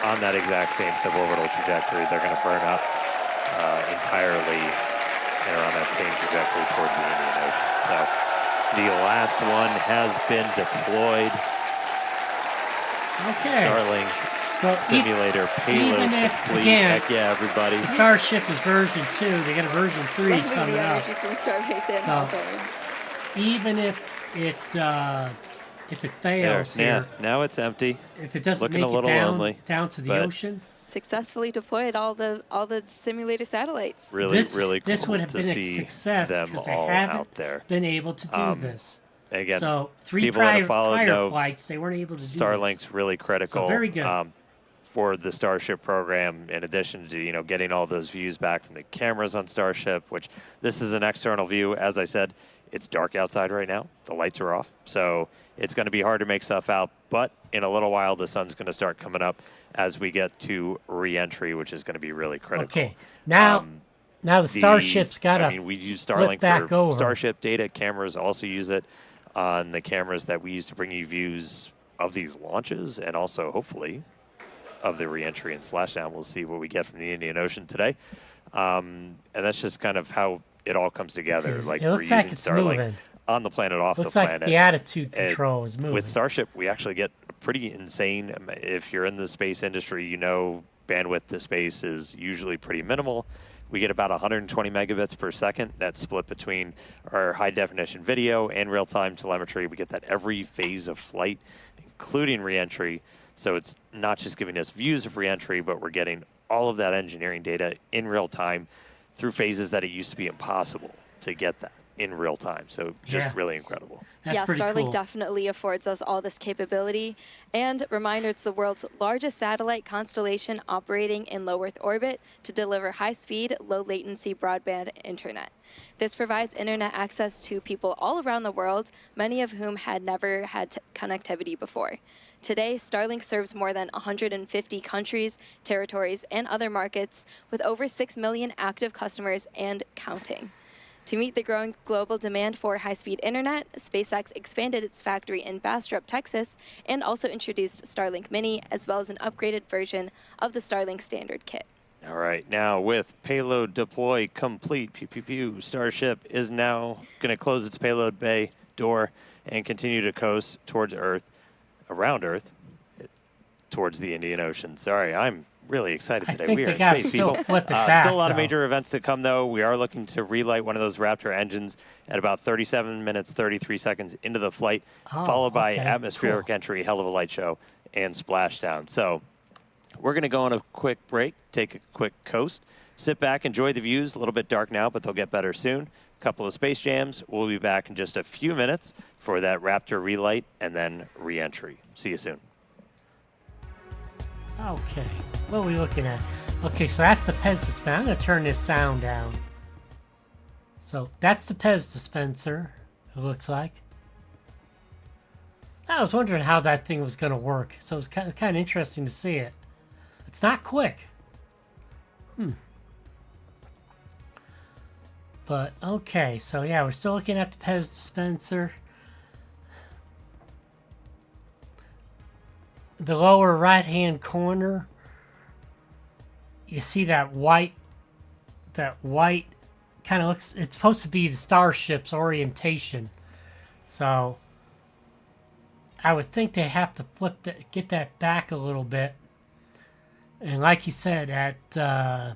on that exact same suborbital trajectory, they're going to burn up entirely and are on that same trajectory towards the Indian Ocean. So the last one has been deployed. Okay. Starlink simulator payload complete. Again, heck yeah, everybody. The Starship is version 2. They got a version 3 coming the up. energy from Starbase and Hawthorne. Even if it fails here, now it's empty. If it doesn't Looking make a little it lonely, down to the ocean, successfully deployed all the simulator satellites. Really cool. This would have been a success because they haven't been able to do this. Again, so 3 people that prior have followed flights, they weren't able to do Starlink's this. really critical. So very good. For the Starship program, in addition to getting all those views back from the cameras on Starship, which this is an external view. As I said, it's dark outside right now. The lights are off, so it's going to be hard to make stuff out. But in a little while, the sun's going to start coming up as we get to re-entry, which is going to be really critical. Okay, now the Starship's got to. I mean, we use Starlink for Starship data. Cameras also use it on the cameras that we use to bring you views of these launches, and also hopefully of the re-entry and splashdown. We'll see what we get from the Indian Ocean today. And that's just kind of how it all comes together. Like it looks like it's Starlink moving on the planet, off looks the like planet. The attitude control is moving. With Starship, we actually get pretty insane. If you're in the space industry, bandwidth to space is usually pretty minimal. We get about 120 megabits per second. That's split between our high-definition video and real-time telemetry. We get that every phase of flight, including re-entry. So it's not just giving us views of re-entry, but we're getting all of that engineering data in real time through phases that it used to be impossible to get that in real time. So just really incredible. That's Starlink definitely affords us all this capability. And reminder, it's the world's largest satellite constellation operating in low Earth orbit to deliver high-speed, low-latency broadband internet. This provides internet access to people all around the world, many of whom had never had connectivity before. Today, Starlink serves more than 150 countries, territories, and other markets with over 6 million active customers and counting. To meet the growing global demand for high-speed internet, SpaceX expanded its factory in Bastrop, Texas, and also introduced Starlink Mini, as well as an upgraded version of the Starlink Standard kit. All right, now with payload deploy complete, Starship is now going to close its payload bay door and continue to coast towards Earth, around Earth, towards the Indian Ocean. Sorry, I'm really excited today. We are in space, people. Flip it back, still a lot of major events to come, though. We are looking to relight one of those Raptor engines at about 37 minutes, 33 seconds into the flight, followed by atmospheric entry, hell of a light show, and splashdown. So We're going to go on a quick break, take a quick coast, sit back, enjoy the views. A little bit dark now, but they'll get better soon. A couple of space jams. We'll be back in just a few minutes for that Raptor relight and then re-entry. See you soon. Okay, what are we looking at? Okay, so that's the Pez dispenser. I'm going to turn this sound down. So that's the Pez dispenser, it looks like. I was wondering how that thing was going to work, so it was kind of interesting to see it. It's not quick. But, okay, so yeah, we're still looking at the Pez dispenser. The lower right-hand corner, you see that white kind of looks, it's supposed to be the Starship's orientation. So, I would think they have to get that back a little bit. And like you said, at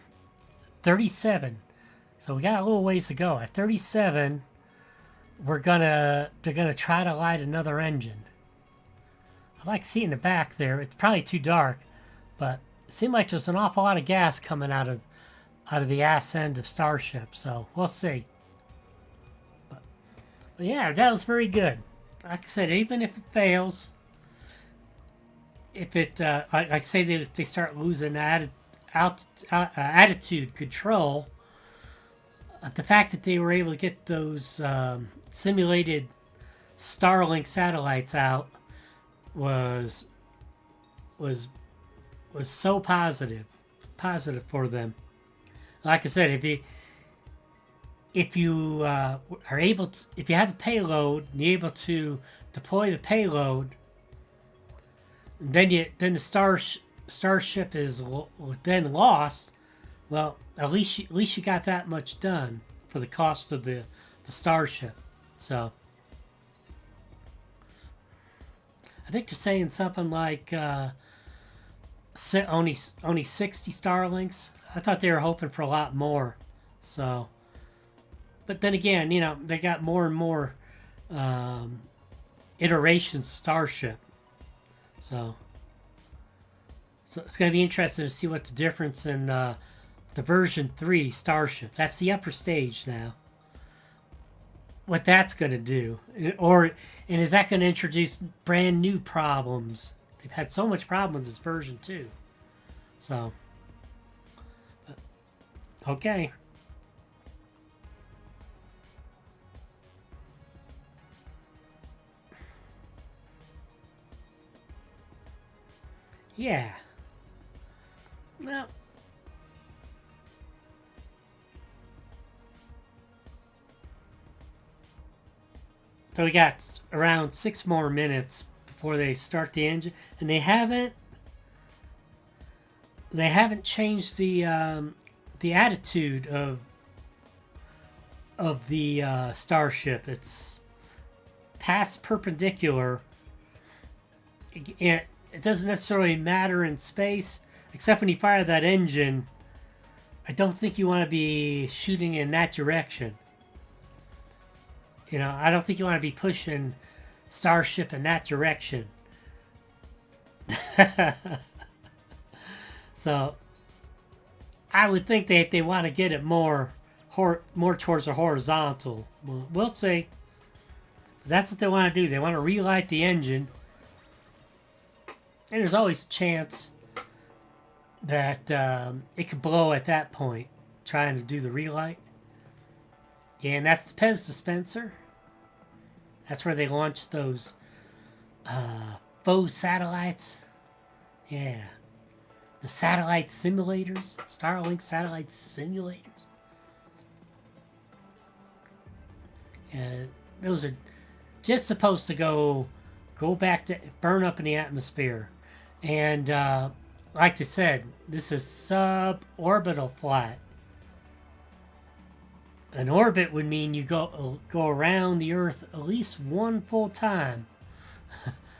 37, so we got a little ways to go. At 37, they're gonna try to light another engine. I like seeing the back there. It's probably too dark, but it seemed like there's an awful lot of gas coming out of the ass end of Starship. So we'll see. But yeah, that was very good. Like I said, even if it fails, if it like say they start losing attitude control, the fact that they were able to get those simulated Starlink satellites out was so positive for them. Like I said, if you are able to, if you have a payload and you're able to deploy the payload, then the Starship is then lost. Well, at least you got that much done for the cost of the Starship. So I think they're saying something like only 60 Starlinks. I thought they were hoping for a lot more. So, but then again, they got more and more iterations of Starship. So it's going to be interesting to see what the difference in the version 3 Starship. That's the upper stage now. What that's going to do, and is that going to introduce brand new problems? They've had so much problems with this version 2. So, okay. Yeah. Well, so we got around 6 more minutes before they start the engine, and they haven't changed the attitude of the Starship. It's past perpendicular. It doesn't necessarily matter in space, except when you fire that engine. I don't think you want to be shooting in that direction. I don't think you want to be pushing Starship in that direction. So, I would think that they want to get it more towards the horizontal. We'll see. But that's what they want to do. They want to relight the engine. And there's always a chance that it could blow at that point, trying to do the relight. And that's the Pez dispenser. That's where they launched those faux satellites. Yeah. The satellite simulators. Starlink satellite simulators. And those are just supposed to go back to burn up in the atmosphere. And like I said, this is suborbital flight. An orbit would mean you go around the Earth at least one full time.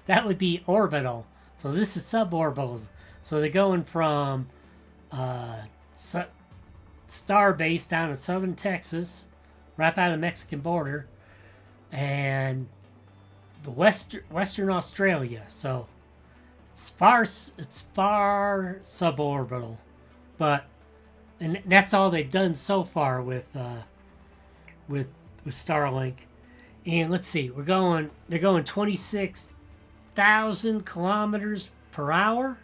That would be orbital. So this is suborbital. So they're going from Starbase down in southern Texas, right by the Mexican border, and the Western Australia. So It's far suborbital, and that's all they've done so far with Starlink. And let's see, they're going 26,000 kilometers per hour.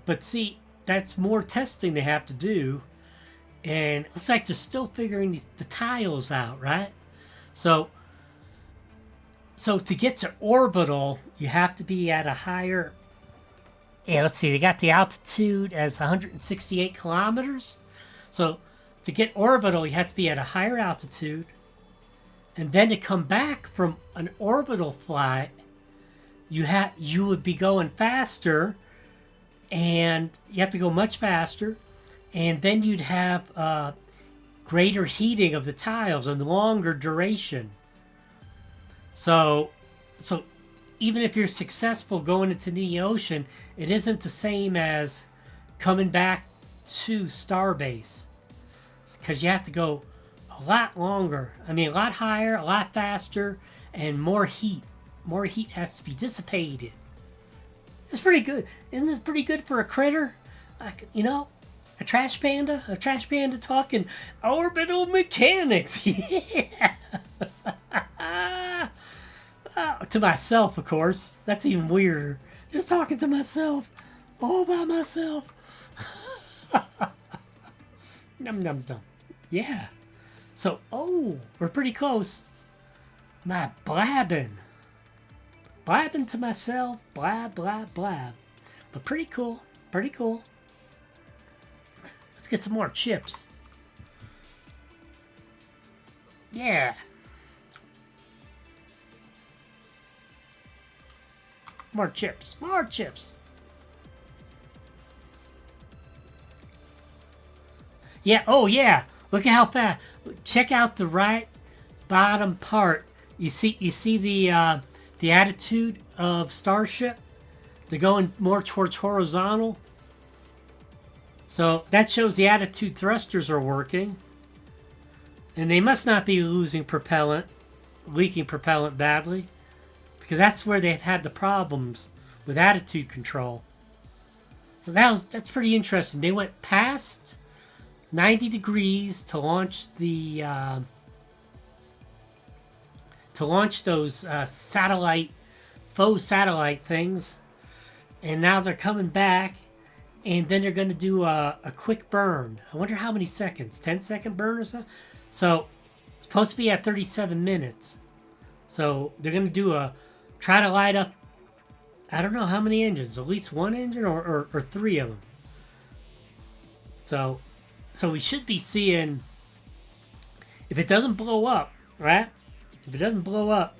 But see, that's more testing they have to do, and it looks like they're still figuring the tiles out, right? So to get to orbital, you have to be at a higher. Yeah, let's see. They got the altitude as 168 kilometers. So to get orbital, you have to be at a higher altitude, and then to come back from an orbital flight, you would be going faster, and you have to go much faster, and then you'd have greater heating of the tiles and longer duration. So even if you're successful going into the ocean, it isn't the same as coming back to Starbase, because you have to go a lot longer. I mean, a lot higher, a lot faster, and more heat. More heat has to be dissipated. It's pretty good. Isn't this pretty good for a critter? Like, a trash panda? A trash panda talking orbital mechanics. Yeah. To myself, of course. That's even weirder. Just talking to myself. All by myself. Num num num. Yeah. So, we're pretty close. My blabbing. Blabbing to myself. Blab, blab, blab. But pretty cool. Pretty cool. Let's get some more chips. Yeah. More chips. More chips. Yeah. Oh, yeah. Look at how fast. Check out the right bottom part. You see the attitude of Starship? They're going more towards horizontal. So that shows the attitude thrusters are working. And they must not be losing propellant, leaking propellant badly, because that's where they've had the problems with attitude control. So that's pretty interesting. They went past 90 degrees to launch those faux satellite things, and now they're coming back, and then they're going to do a quick burn. I wonder how many seconds, 10-second burn or so. So it's supposed to be at 37 minutes. So they're going to try to light up, I don't know how many engines, at least one engine or three of them. So we should be seeing, if it doesn't blow up, right? If it doesn't blow up,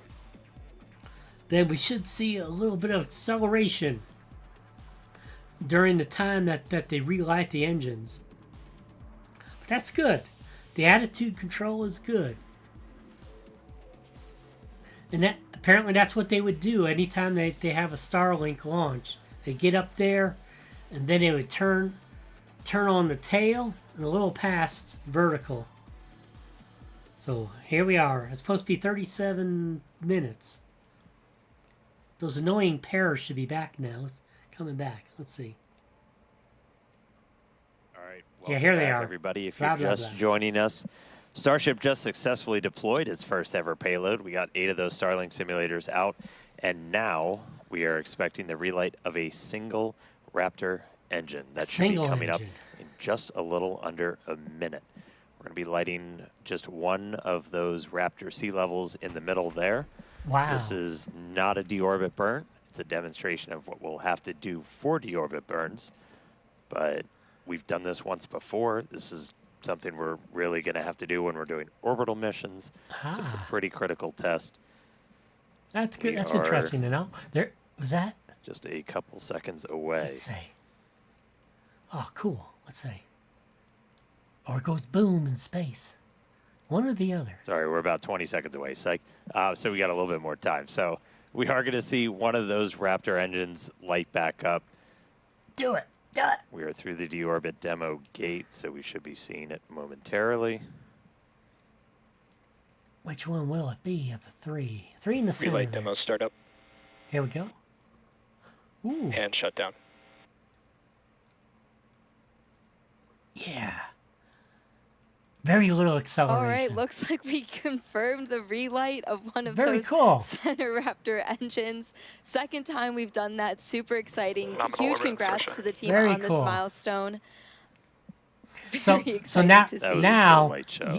then we should see a little bit of acceleration during the time that they relight the engines. But that's good. The attitude control is good. And apparently that's what they would do anytime they have a Starlink launch. They get up there, and then they would turn on the tail and a little past vertical. So here we are. It's supposed to be 37 minutes. Those annoying pairs should be back now. It's coming back. Let's see. All right. Yeah, here they are. Everybody, if you're just joining us, Starship just successfully deployed its first ever payload. We got 8 of those Starlink simulators out, and now we are expecting the relight of a single Raptor engine. That should be coming up in just a little under a minute. We're going to be lighting just one of those Raptor sea levels in the middle there. Wow. This is not a deorbit burn. It's a demonstration of what we'll have to do for deorbit burns. But we've done this once before. This is something we're really going to have to do when we're doing orbital missions. So it's a pretty critical test. That's good. That's interesting to know. There was that. Just a couple seconds away. Let's see. Oh, cool. Let's see. Or it goes boom in space. One or the other. Sorry, we're about 20 seconds away, psych. So we got a little bit more time. So we are going to see one of those Raptor engines light back up. Do it. Do it. We are through the deorbit demo gate, so we should be seeing it momentarily. Which one will it be of the three? 3 in the center. Relight demo startup. Here we go. Ooh. And shut down. Yeah. Very little acceleration. All right, looks like we confirmed the relight of one of Very those cool. Center Raptor engines. Second time we've done that. Super exciting. Huge congrats to the team on this milestone. So now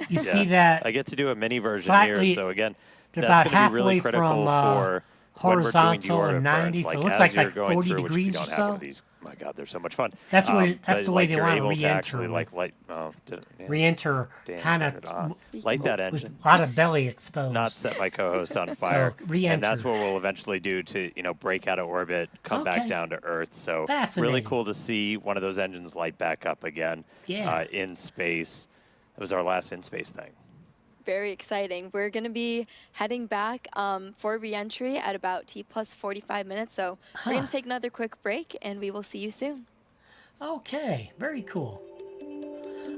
you see that I get to do a mini version here. So again, that's going to be halfway really critical for horizontal and 90, so it looks like 40 degrees or so. My God, they're so much fun. That's the way they want to re-enter. Re-enter, kind of light that engine. With a lot of belly exposed. Not set my co-host on fire. So, re-enter. And that's what we'll eventually do to break out of orbit, come back down to Earth. So really cool to see one of those engines light back up again in space. It was our last in-space thing. Very exciting. We're going to be heading back for re-entry at about T plus 45 minutes. So we're going to take another quick break, and we will see you soon. Okay, very cool.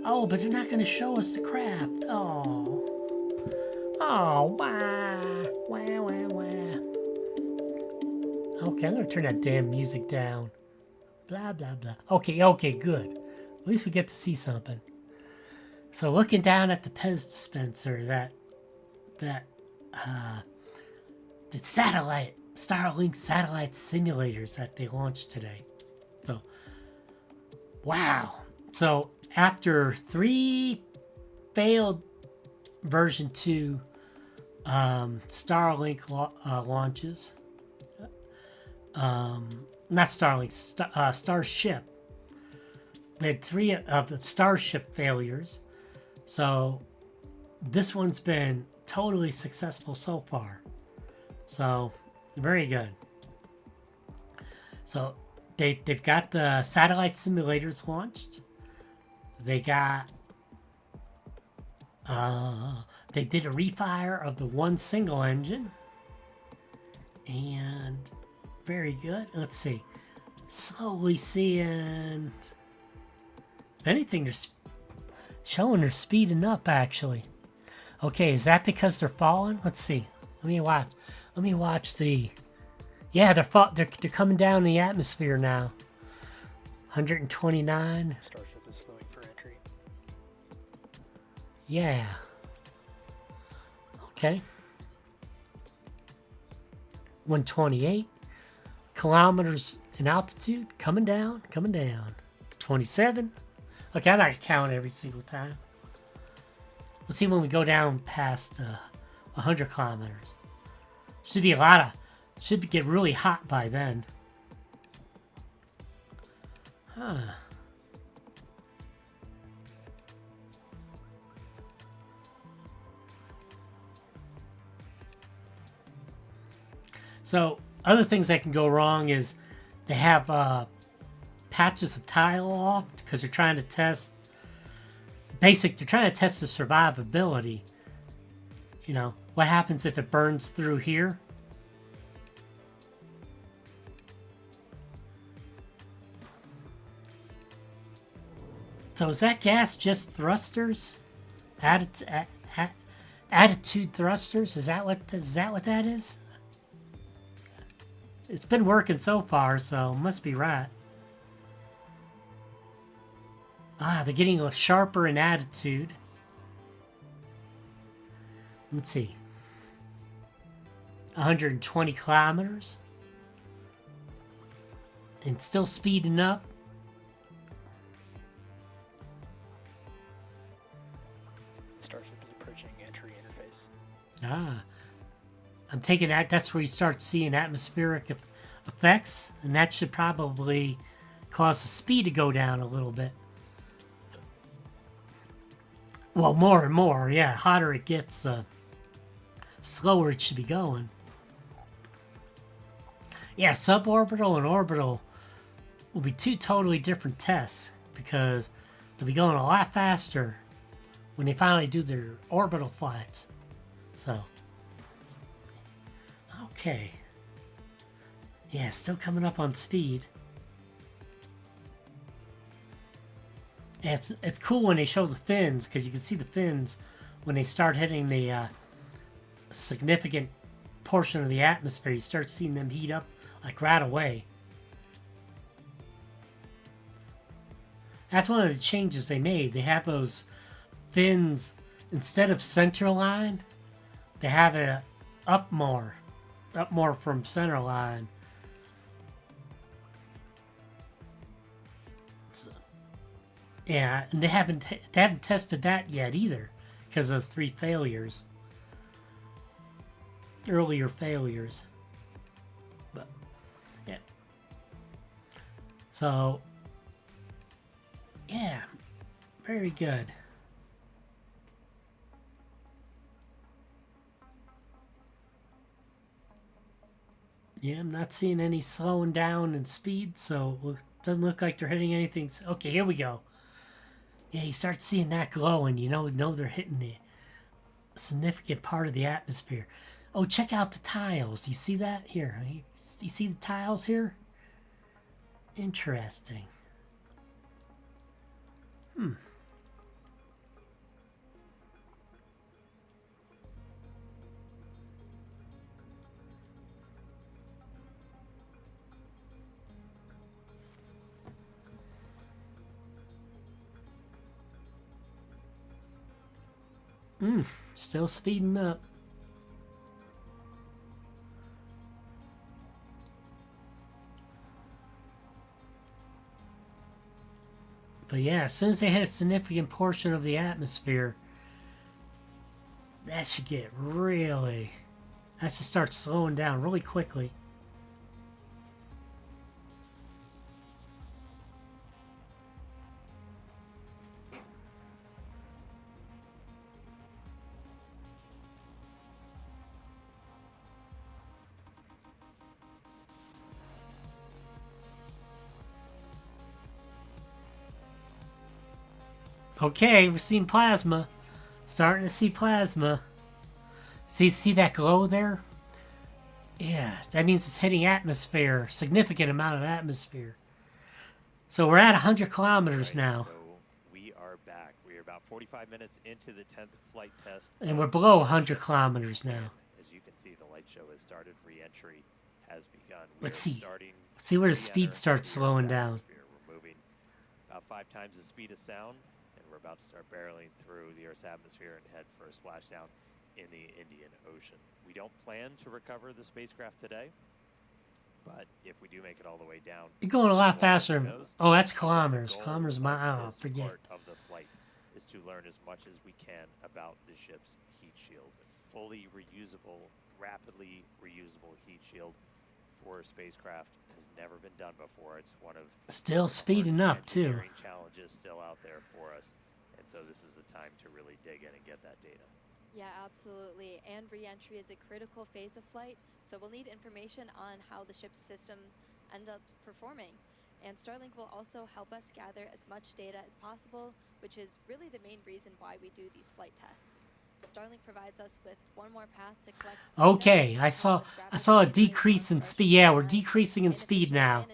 Oh, but they're not going to show us the crap. Oh. Oh, wow. Wow, wow, wow. Okay, I'm going to turn that damn music down. Blah, blah, blah. Okay, good. At least we get to see something. So looking down at the Pez dispenser, the Starlink satellite simulators that they launched today. So, wow. So after 3 failed version 2 Starlink launches, not Starlink, Starship. We had 3 of the Starship failures. So this one's been totally successful so far. So very good. So they've got the satellite simulators launched. They got they did a refire of the one single engine. And very good. Let's see. Slowly seeing, if anything, there's showing they're speeding up, actually. Okay, is that because they're falling? Let's see. Let me watch the... Yeah, they're coming down in the atmosphere now. 129. Starship is slowing for entry. Yeah. Okay. 128 kilometers in altitude. Coming down. 27. Okay, I'm not going to count every single time. We'll see when we go down past 100 kilometers. Should get really hot by then. So, other things that can go wrong is they have patches of tile off because they're trying to test the survivability. You know, what happens if it burns through here? So is that gas just thrusters? Attitude thrusters? Is that what that is? It's been working so far, so must be right. They're getting a sharper in attitude. Let's see. 120 kilometers. And still speeding up. Starship is approaching entry interface. I'm taking that's where you start seeing atmospheric effects, and that should probably cause the speed to go down a little bit. Well, more and more, yeah. Hotter it gets, slower it should be going. Yeah, suborbital and orbital will be 2 totally different tests because they'll be going a lot faster when they finally do their orbital flights. So, okay. Yeah, still coming up on speed. And it's cool when they show the fins because you can see the fins when they start hitting the significant portion of the atmosphere, you start seeing them heat up like right away. That's one of the changes they made. They have those fins, instead of center line, they have it up more from center line. So, yeah, and they haven't tested that yet either because of 3 failures. Earlier failures. But yeah. So yeah, very good. Yeah, I'm not seeing any slowing down in speed, so it doesn't look like they're hitting anything. Okay, here we go. Yeah, you start seeing that glowing. You know they're hitting the significant part of the atmosphere. Oh, check out the tiles. You see that? Here. You see the tiles here? Interesting. Still speeding up. But yeah, as soon as they hit a significant portion of the atmosphere, that should start slowing down really quickly. Okay, we're seeing plasma. Starting to see plasma. See that glow there? Yeah, that means it's hitting atmosphere. Significant amount of atmosphere. So we're at 100 kilometers now. So we are back. We are about 45 minutes into the 10th flight test. And we're below 100 kilometers now. As you can see, the light show has started. Re-entry has begun. Let's see where the speed starts slowing down. We're moving about 5 times the speed of sound. We're about to start barreling through the Earth's atmosphere and head for a splashdown in the Indian Ocean. We don't plan to recover the spacecraft today, but if we do make it all the way down, you're going a lot faster. Oh, that's kilometers. Kilometers mile. Forget. Part of the flight is to learn as much as we can about the ship's heat shield. A fully reusable, rapidly reusable heat shield for a spacecraft has never been done before. It's one of still speeding up too. Challenges still out there for us, and so this is the time to really dig in and get that data. Yeah, absolutely. And re-entry is a critical phase of flight, so we'll need information on how the ship's system end up performing. And Starlink will also help us gather as much data as possible, which is really the main reason why we do these flight tests. Starlink provides us with one more path to collect. Okay, I saw a decrease in speed. Yeah, we're decreasing in speed now.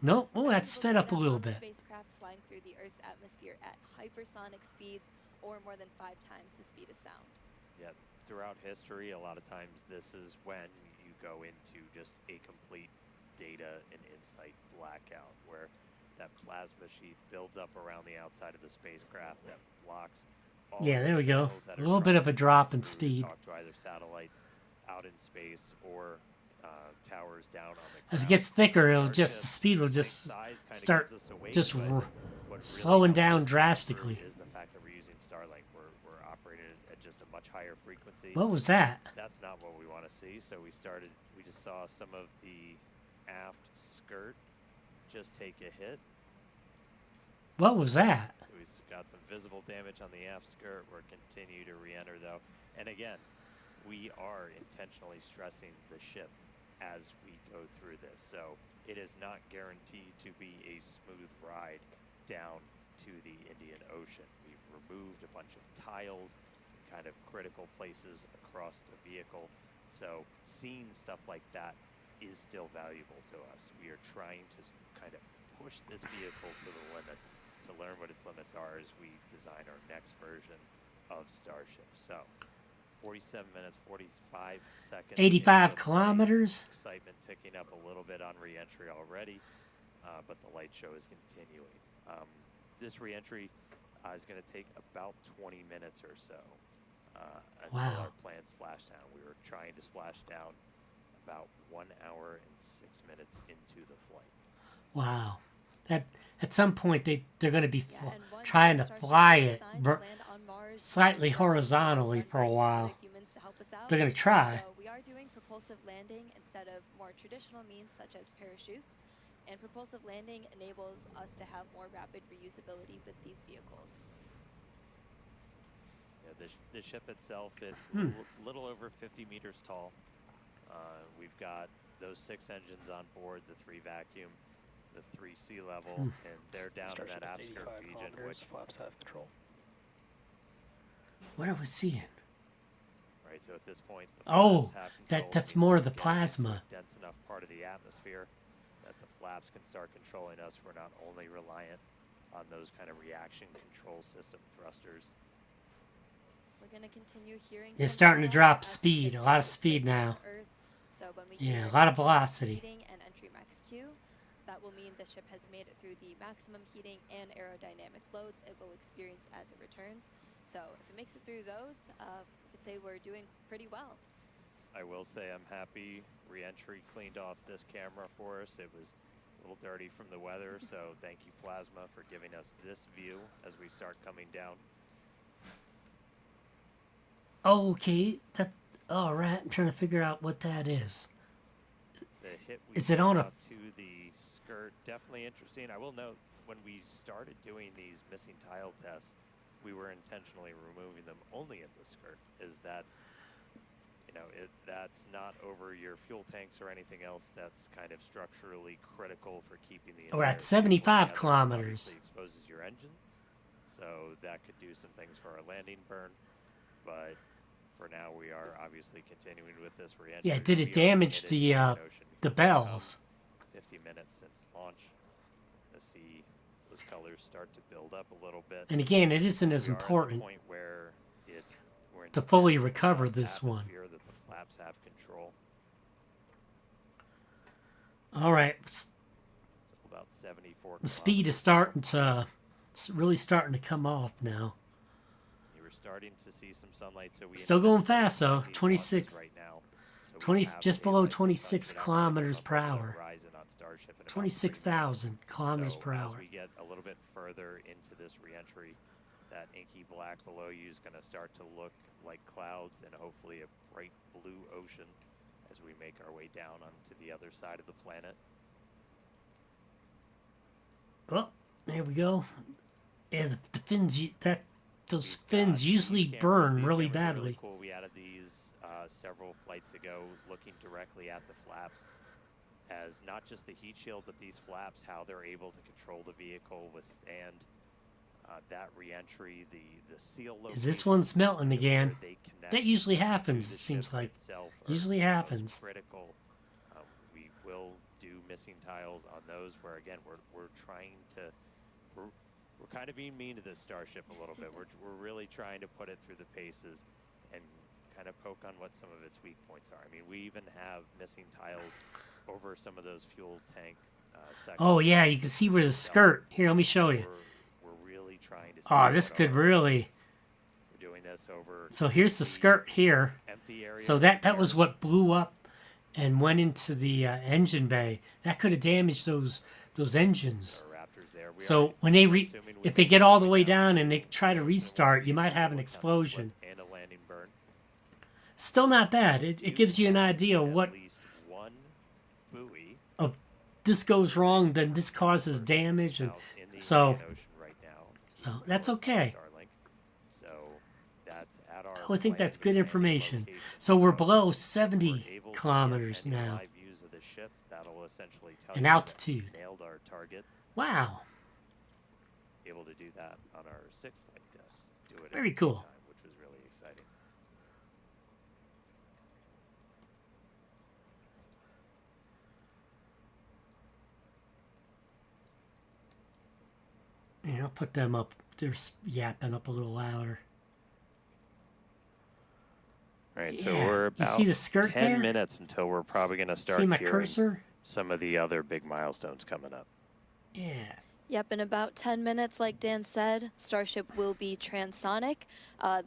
Nope. Oh, that's sped up a little bit. Spacecraft flying through the Earth's atmosphere at hypersonic speeds, or more than 5 times the speed of sound. Yeah, throughout history, a lot of times this is when you go into just a complete data and insight blackout, where that plasma sheath builds up around the outside of the spacecraft that blocks. Yeah, there we go. A little bit of a drop in speed. Talk to either satellites out in space or towers down on the ground. As it gets thicker, the speed will just start slowing down drastically. Is the fact that we're using Starlink. We're operating at just a much higher frequency. What was that? That's not what we want to see. So we just saw some of the aft skirt just take a hit. What was that? So we've got some visible damage on the aft skirt. We're continue to re-enter though. And again, we are intentionally stressing the ship as we go through this. So it is not guaranteed to be a smooth ride down to the Indian Ocean. We've removed a bunch of tiles, kind of critical places across the vehicle. So seeing stuff like that is still valuable to us. We are trying to kind of push this vehicle to the limits, to learn what its limits are as we design our next version of Starship. So 47 minutes, 45 seconds. 85 kilometers. Excitement ticking up a little bit on re-entry already, but the light show is continuing. This re-entry is going to take about 20 minutes or so until our planned splashdown. We were trying to splash down about 1 hour and 6 minutes into the flight. Wow. That at some point they're going to be trying to fly it slightly horizontally for a while. They're going to try. So we are doing propulsive landing instead of more traditional means such as parachutes. And propulsive landing enables us to have more rapid reusability with these vehicles. Yeah, the ship itself is a little over 50 meters tall. We've got those 6 engines on board, the 3 vacuum, the 3 sea level, and they're down in that aft skirt region, which flaps have control. What are we seeing? Right, so at this point, the flaps have control, that's more of the plasma. Dense enough part of the atmosphere that the flaps can start controlling us. We're not only reliant on those kind of reaction control system thrusters. We're going to continue hearing. It's starting to drop speed, a lot of speed now. So when we a lot of velocity. And entry max Q, that will mean the ship has made it through the maximum heating and aerodynamic loads it will experience as it returns. So if it makes it through those, we could say we're doing pretty well. I will say I'm happy re-entry cleaned off this camera for us. It was a little dirty from the weather, so thank you, Plasma, for giving us this view as we start coming down. Okay, all right. I'm trying to figure out what that is. The hit we is it on a to the skirt? Definitely interesting. I will note when we started doing these missing tile tests, we were intentionally removing them only at the skirt. That's not over your fuel tanks or anything else that's kind of structurally critical for keeping the. We're at 75 kilometers. Obviously exposes your engines, so that could do some things for our landing burn, but. For now, we are obviously continuing with this re-entry. Yeah, did it damage the bells? 50 minutes since launch. To see those colors start to build up a little bit. And again, it isn't as important to fully recover this one. That the flaps have control. All right. So about 74. The speed is really starting to come off now. Starting to see some sunlight, so we still going fast though. 26 right now. So just below 26 kilometers per hour. 26,000 kilometers per hour. As we get a little bit further into this re-entry, that inky black below you is going to start to look like clouds and hopefully a bright blue ocean as we make our way down onto the other side of the planet. Well, there we go. Yeah, the fins those fins usually burn really badly. Really cool. We added these several flights ago, looking directly at the flaps as not just the heat shield, but these flaps, how they're able to control the vehicle, withstand that re-entry, the seal location. Is this one's melting again? That usually happens, it seems like. Usually happens. Critical. We will do missing tiles on those where, again, we're trying to... We're kind of being mean to this Starship a little bit. We're really trying to put it through the paces and kind of poke on what some of its weak points are. I mean, we even have missing tiles over some of those fuel tank sections. Oh, yeah, you can see where the skirt... Here, let me show you. We're really trying to see... Oh, this could really... We're doing this over... So here's the skirt here. So that was what blew up and went into the engine bay. That could have damaged those engines. So when if they get all the way down and they try to restart, you might have an explosion. And a landing burn. Still not bad. It gives you an idea of what. Of this goes wrong, then this causes damage, and so that's okay. I think that's good information. So we're below 70 kilometers now in altitude. Nailed our target. Wow. Able to do that on our 6th flight test. Very cool. Time, which was really exciting. Yeah, I'll put them up. They're yapping up a little louder. Right, so we're about see the skirt 10 there? minutes until we're probably going to start see my hearing cursor? some of the other big milestones coming up. Yeah. Yep, in about 10 minutes, like Dan said, Starship will be transonic.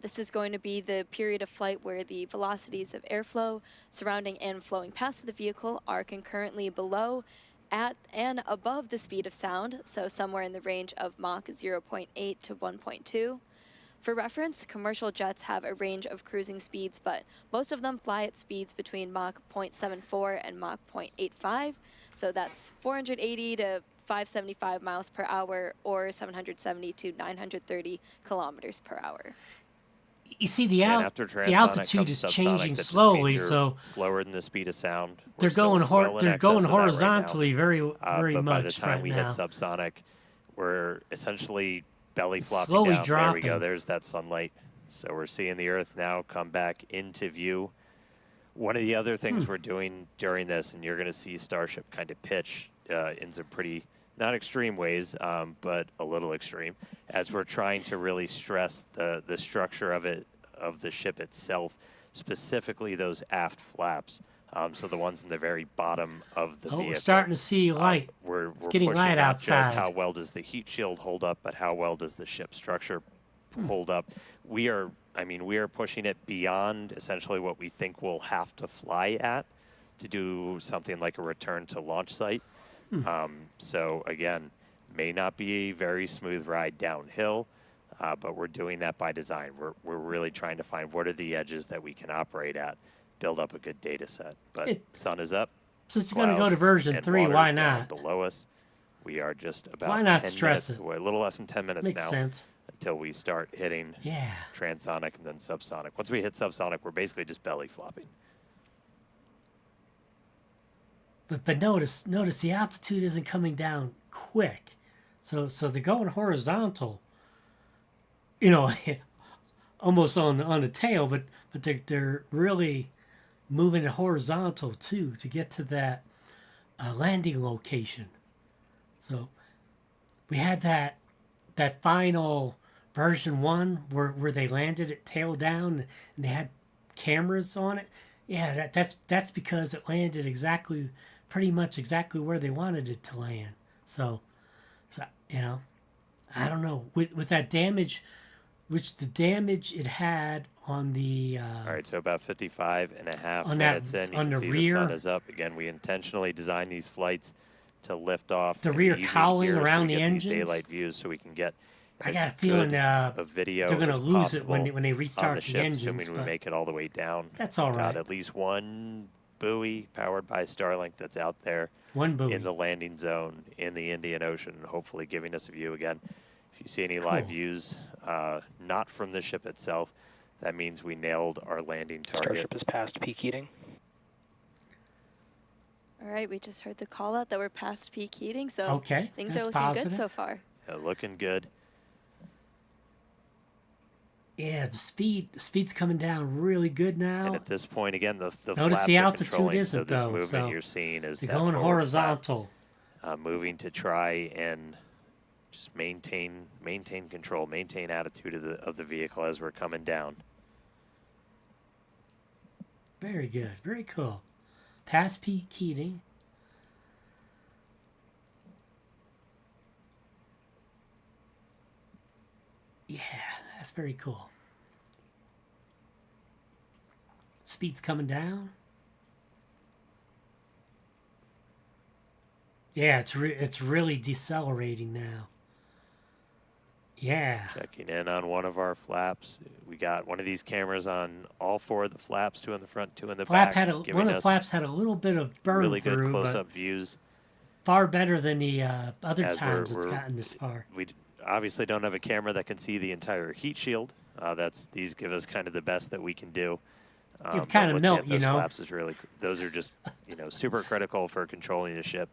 This is going to be the period of flight where the velocities of airflow surrounding and flowing past the vehicle are concurrently below, at, and above the speed of sound, so somewhere in the range of Mach 0.8 to 1.2. For reference, commercial jets have a range of cruising speeds, but most of them fly at speeds between Mach 0.74 and Mach 0.85, so that's 480 to 575 miles per hour or 770 to 930 kilometers per hour. You see, the altitude is changing that slowly, so slower than the speed of sound. They're going horizontally very but much by the time right we now. hit subsonic, we're essentially belly flopping Slowly down. dropping. There we go. There's that sunlight. So we're seeing the Earth now come back into view. One of the other things we're doing during this, and you're going to see Starship kind of pitch in some pretty, not extreme ways, but a little extreme, as we're trying to really stress the structure of the ship itself, specifically those aft flaps. So the ones in the very bottom of the vehicle. We're starting to see light. We're getting pushing light not outside. just how well does the heat shield hold up, but how well does the ship structure hold up. We are pushing it beyond essentially what we think we'll have to fly at to do something like a return to launch site. So again, may not be a very smooth ride downhill, but we're doing that by design. We're really trying to find what are the edges that we can operate at, build up a good data set. But sun is up. Since you're going to go to version 3, why not? Below us, we are just about why not 10 stress minutes it? away, a little less than 10 minutes Makes now sense. until we start hitting transonic and then subsonic. Once we hit subsonic, we're basically just belly flopping. But notice the altitude isn't coming down quick. So they're going horizontal, almost on the tail, but they're really moving it horizontal too to get to that landing location. So we had that final version 1 where they landed it tail down and they had cameras on it. Yeah, that's because it landed pretty much exactly where they wanted it to land. So I don't know with that damage, which the damage it had on the all right, so about 55 and a half on minutes that, in, you on can the see rear, the sun is up. Again, we intentionally designed these flights to lift off. The rear easy cowling here, around so we the get engines. these daylight views, so we can get I got a feeling a video they're going to as lose it when possible they on restart the the ship, engines. assuming we make it all the way down. That's all right. Got at least one buoy powered by Starlink that's out there. One buoy in the landing zone in the Indian Ocean, hopefully giving us a view again. If you see any live views, not from the ship itself, that means we nailed our landing target. Starship is past peak heating. All right, we just heard the call out that we're past peak heating, so things are looking positive. good so far. Yeah, looking good. Yeah, the speed's coming down really good now. And at this point, again, the notice flaps the are altitude controlling, isn't so this though. movement So you're seeing is they're that going forward horizontal, flap, moving to try and just maintain control, maintain attitude of the vehicle as we're coming down. Very good, very cool. Past peak heating. Yeah, that's very cool. Speed's coming down. Yeah, it's really decelerating now. Yeah. Checking in on one of our flaps. We got one of these cameras on all 4 of the flaps, 2 in the front, 2 in the back. One of the flaps had a little bit of burn really through, good close-up views. Far better than the other times it's gotten this far. We obviously don't have a camera that can see the entire heat shield. These give us kind of the best that we can do. It kind of melt, those flaps is really, those are just super critical for controlling the ship.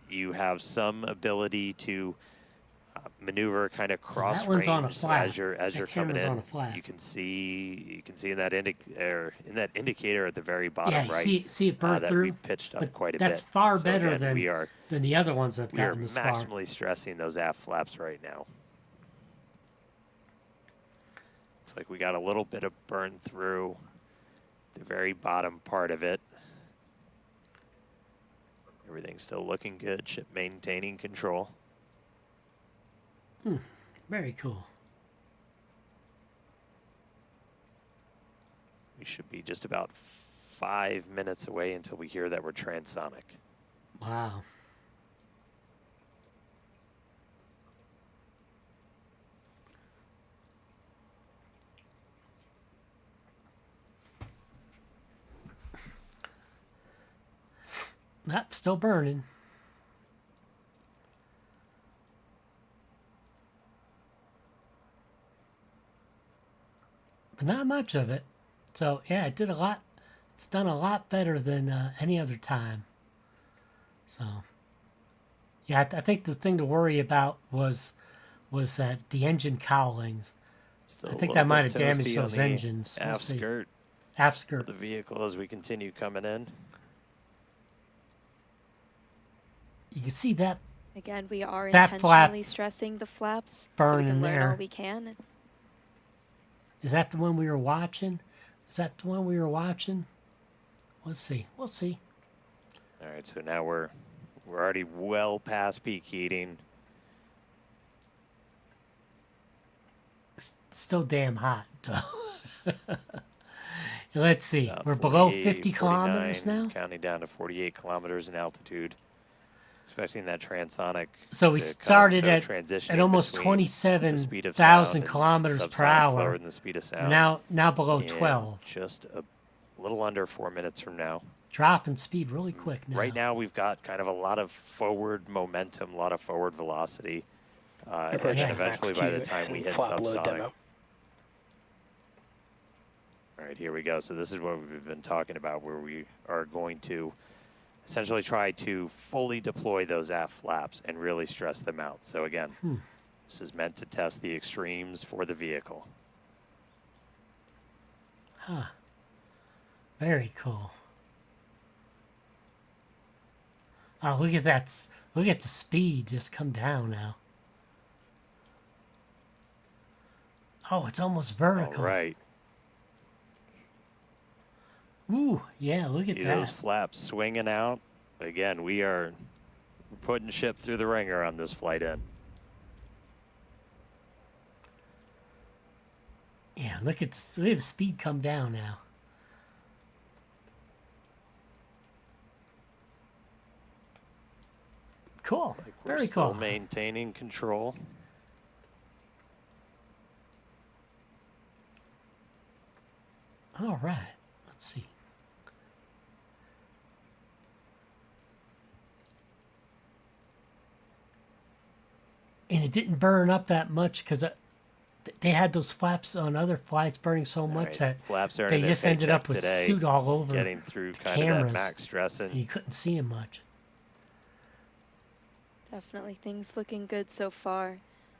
You have some ability to maneuver kind of cross that one's range. on a flat. So as you're coming in, on a flat. you can see in that indicator at the very bottom right. Yeah, see it burn that through. we pitched up quite a that's bit. far So better again, than the other ones I've gotten this far. We are maximally stressing those aft flaps right now. Looks like we got a little bit of burn through the very bottom part of it. Everything's still looking good. Ship maintaining control. Very cool. We should be just about 5 minutes away until we hear that we're transonic. Wow. Nope, still burning. But not much of it. So, yeah, it did a lot. It's done a lot better than any other time. So, yeah, I think the thing to worry about was that the engine cowlings. Still I think that might have damaged those engines. Aft skirt. Aft skirt. The vehicle as we continue coming in. You can see that. Again, we are that intentionally stressing the flaps so we can learn there. all we can. Is that the one we were watching? Is that the one we were watching? Let's see. We'll see. All right, so now we're already well past peak heating. It's still damn hot. Let's see. We're below 50 kilometers now. Counting down to 48 kilometers in altitude. Expecting that transonic. So we started at almost 27,000 kilometers per hour. Slower than the speed of sound. Now below 12. Just a little under 4 minutes from now. Dropping speed really quick now. Right now we've got kind of a lot of forward momentum, a lot of forward velocity. And then eventually by the time we hit subsonic. All right, here we go. So this is what we've been talking about, where we are going to essentially try to fully deploy those aft flaps and really stress them out. So again, this is meant to test the extremes for the vehicle. Huh. Very cool. Oh, look at that. Look at the speed just come down now. Oh, it's almost vertical. All right. Ooh, yeah, look at that. See those flaps swinging out? Again, we're putting ship through the ringer on this flight in. Yeah, look at the speed come down now. Cool. Like we're very still cool. Maintaining control. All right. Let's see. And it didn't burn up that much because they had those flaps on other flights burning so much that flaps they just ended up with today, soot all over getting through the kind cameras. of that max stress. And you couldn't see them much. Definitely things looking good so far.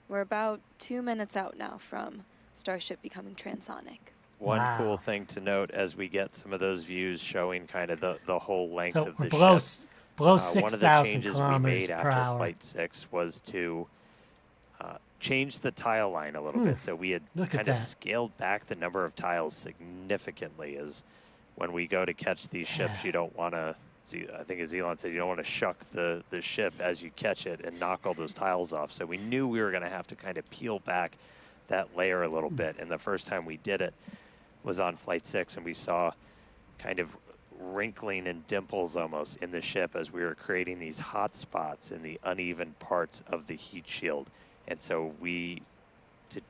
We're about 2 minutes out now from Starship becoming transonic. One cool thing to note as we get some of those views showing kind of the whole length of the below, ship. Below 6,000 one of the changes we kilometers made per after hour. Flight 6 was to change the tile line a little bit. So we had kind of scaled back the number of tiles significantly, as when we go to catch these ships, you don't want to, I think as Elon said, you don't want to shuck the ship as you catch it and knock all those tiles off. So we knew we were going to have to kind of peel back that layer a little bit. And the first time we did it was on Flight 6, and we saw kind of wrinkling and dimples almost in the ship as we were creating these hot spots in the uneven parts of the heat shield. And so to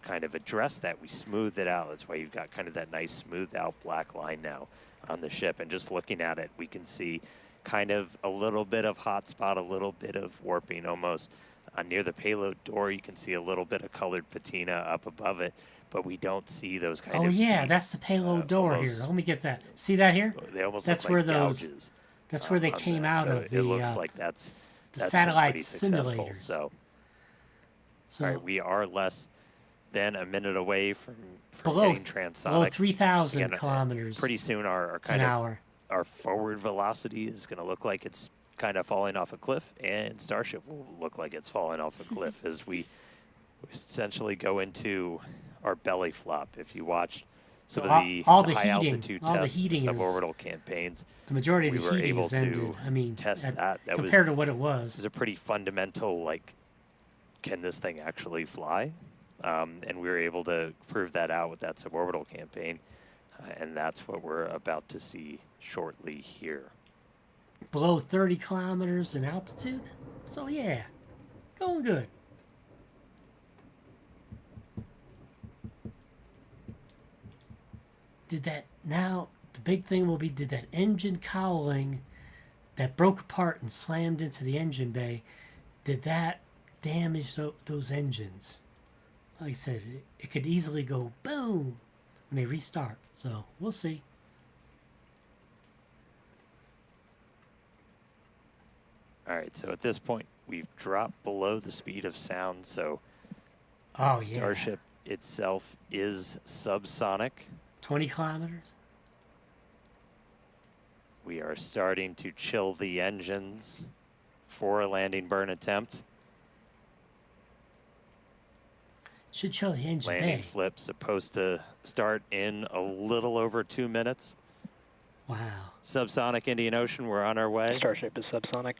kind of address that, we smoothed it out. That's why you've got kind of that nice smoothed out black line now on the ship. And just looking at it, we can see kind of a little bit of hot spot, a little bit of warping almost. Near the payload door, you can see a little bit of colored patina up above it, but we don't see those kind of yeah, deep, that's the payload door here. Let me get that. See that here? They almost that's look where like those. Gouges, that's where they came out of the. It looks like that's satellite simulators. simulators. So, all right, we are less than a minute away from below, getting transonic. Below 3,000 kilometers. Pretty soon, our forward velocity is going to look like it's kind of falling off a cliff, and Starship will look like it's falling off a cliff as we essentially go into our belly flop. If you watch some of the high altitude tests, suborbital campaigns. The majority of the heating able is ended. I mean, test that. That compared to what it was. It was a pretty fundamental, like, can this thing actually fly? And we were able to prove that out with that suborbital campaign. And that's what we're about to see shortly here. Below 30 kilometers in altitude? So, yeah, going good. Now, the big thing will be, did that engine cowling that broke apart and slammed into the engine bay, did that damage those engines? Like I said, it could easily go boom when they restart. So, we'll see. All right, so at this point, we've dropped below the speed of sound, so Starship itself is subsonic. 20 kilometers? We are starting to chill the engines for a landing burn attempt. Should chill the engine Landing bay. flip supposed to start in a little over 2 minutes. Wow. Subsonic Indian Ocean, we're on our way. Starship is subsonic.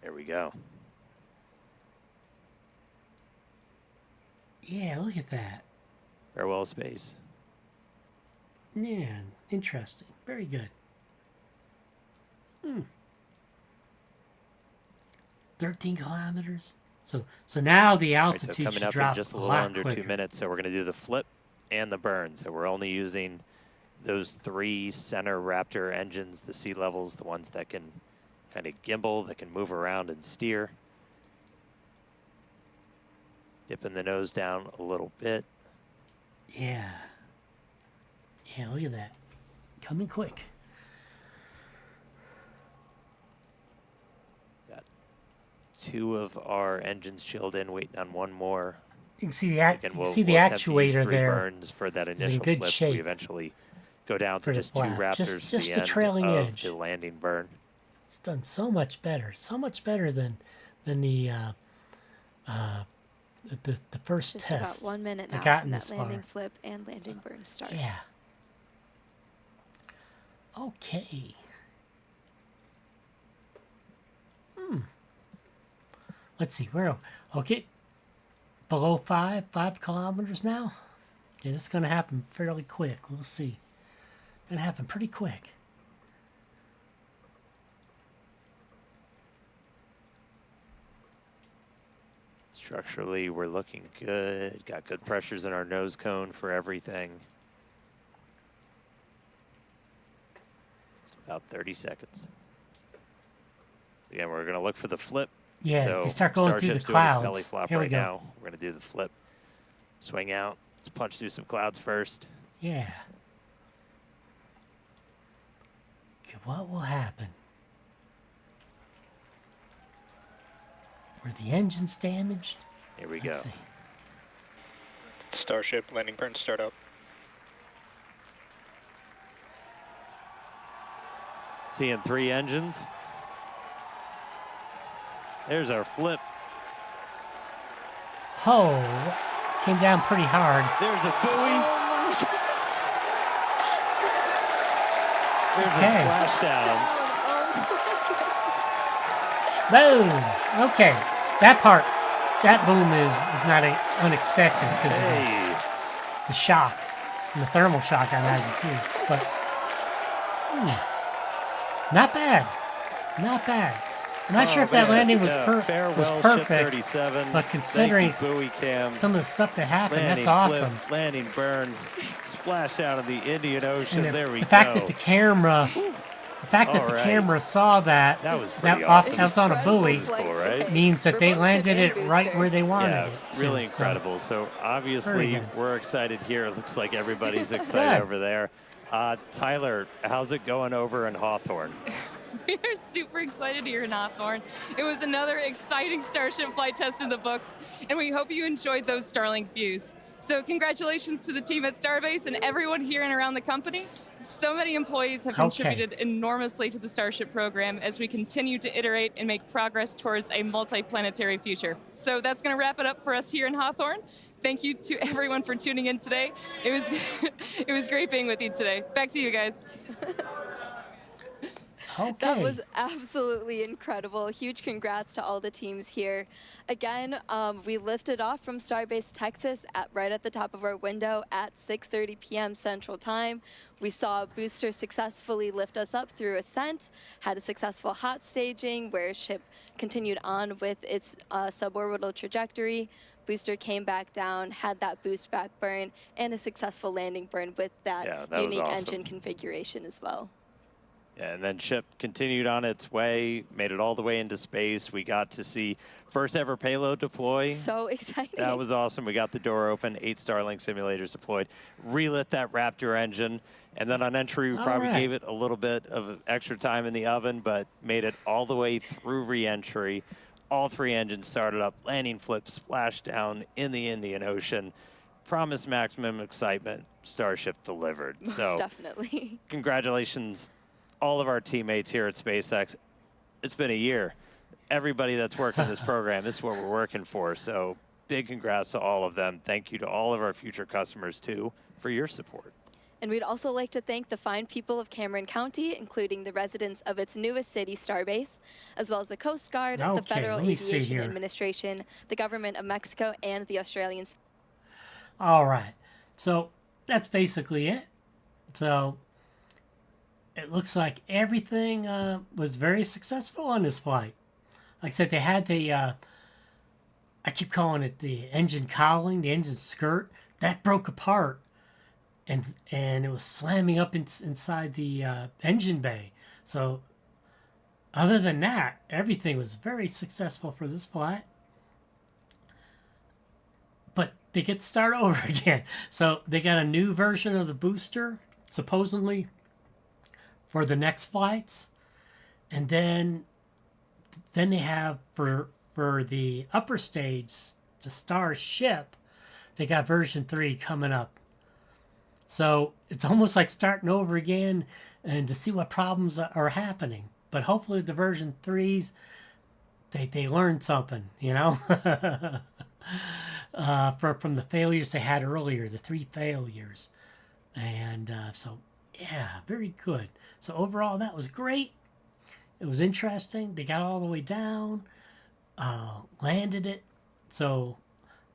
There we go. Yeah, look at that. Farewell space. Yeah, interesting. Very good. 13 kilometers. So now the altitude coming should up drop in just a little lot under quicker. 2 minutes. So we're going to do the flip and the burn. So we're only using those 3 center Raptor engines, the sea levels, the ones that can kind of gimbal, that can move around and steer. Dipping the nose down a little bit. Yeah. Yeah, look at that. Coming quick. Got 2 of our engines chilled in, waiting on 1 more. You can see the, we'll actuator three there. Burns for that initial in good flip. shape. We eventually go down to just 2 Raptors just to the the trailing end edge. of the landing burn. It's done so much better than the first Just test. about 1 minute now got from that this landing far. flip and landing burn start. Yeah. Okay. Let's see. We're okay. Below 5 kilometers now. Yeah, this is going to happen fairly quick. We'll see. Going to happen pretty quick. Structurally, we're looking good. Got good pressures in our nose cone for everything. Just about 30 seconds. Again, we're going to look for the flip. Yeah, so they start going through the Starship's doing its clouds. belly flop Here we right go. now. We're going to do the flip. Swing out. Let's punch through some clouds first. Yeah. Okay, what will happen? Were the engines damaged? Here we Let's go. see. Starship landing burn startup. Seeing 3 engines. There's our flip. Oh, came down pretty hard. There's a buoy. There's Okay. a splashdown. Boom. Okay, that boom is not unexpected because of the shock and the thermal shock, I imagine too. But not bad, not bad. I'm not sure if that landing was perfect, 37. but considering buoy cam. some of the stuff that happened, Landing that's awesome. flip, landing burn, splash out of the Indian Ocean. And There we the go. fact that the camera saw that That was pretty awesome. that was on a buoy That was cool, right? means that they landed it right where they wanted Yeah, it. to. really So, incredible. So Very obviously good. we're excited here. It looks like everybody's excited Good. over there. Tyler, how's it going over in Hawthorne? We are super excited here in Hawthorne. It was another exciting Starship flight test in the books, and we hope you enjoyed those Starlink views. So congratulations to the team at Starbase and everyone here and around the company. So many employees have contributed enormously to the Starship program as we continue to iterate and make progress towards a multi-planetary future. So that's going to wrap it up for us here in Hawthorne. Thank you to everyone for tuning in today. It was it was great being with you today. Back to you guys. Okay. That was absolutely incredible. Huge congrats to all the teams here. Again, we lifted off from Starbase, Texas, right at the top of our window at 6:30 p.m. Central Time. We saw a booster successfully lift us up through ascent, had a successful hot staging where ship continued on with its suborbital trajectory. Booster came back down, had that boost back burn, and a successful landing burn with that unique engine configuration as well. Yeah, and then ship continued on its way, made it all the way into space. We got to see first ever payload deploy. So exciting. That was awesome. We got the door open, 8 Starlink simulators deployed, relit that Raptor engine, and then on entry we probably gave it a little bit of extra time in the oven, but made it all the way through re-entry. All 3 engines started up, landing flip, splashdown in the Indian Ocean. Promised maximum excitement. Starship delivered. Most definitely. Congratulations, all of our teammates here at SpaceX. It's been a year. Everybody that's worked on this program, this is what we're working for. So big congrats to all of them. Thank you to all of our future customers, too, for your support. And we'd also like to thank the fine people of Cameron County, including the residents of its newest city, Starbase, as well as the Coast Guard, the Federal Aviation Administration, the Government of Mexico, and the Australian. All right. So that's basically it. So it looks like everything was very successful on this flight. Like I said, they had the, I keep calling it the engine cowling, the engine skirt. That broke apart, and it was slamming up inside the engine bay. So other than that, everything was very successful for this flight. But they get to start over again. So they got a new version of the booster, supposedly, for the next flights. And then they have for the upper stage, the Starship, they got version 3 coming up. So it's almost like starting over again and to see what problems are happening. But hopefully the version 3s, they learned something, you know, from the failures they had earlier, the 3 failures. And so, yeah, very good. So overall, that was great. It was interesting. They got all the way down, landed it. So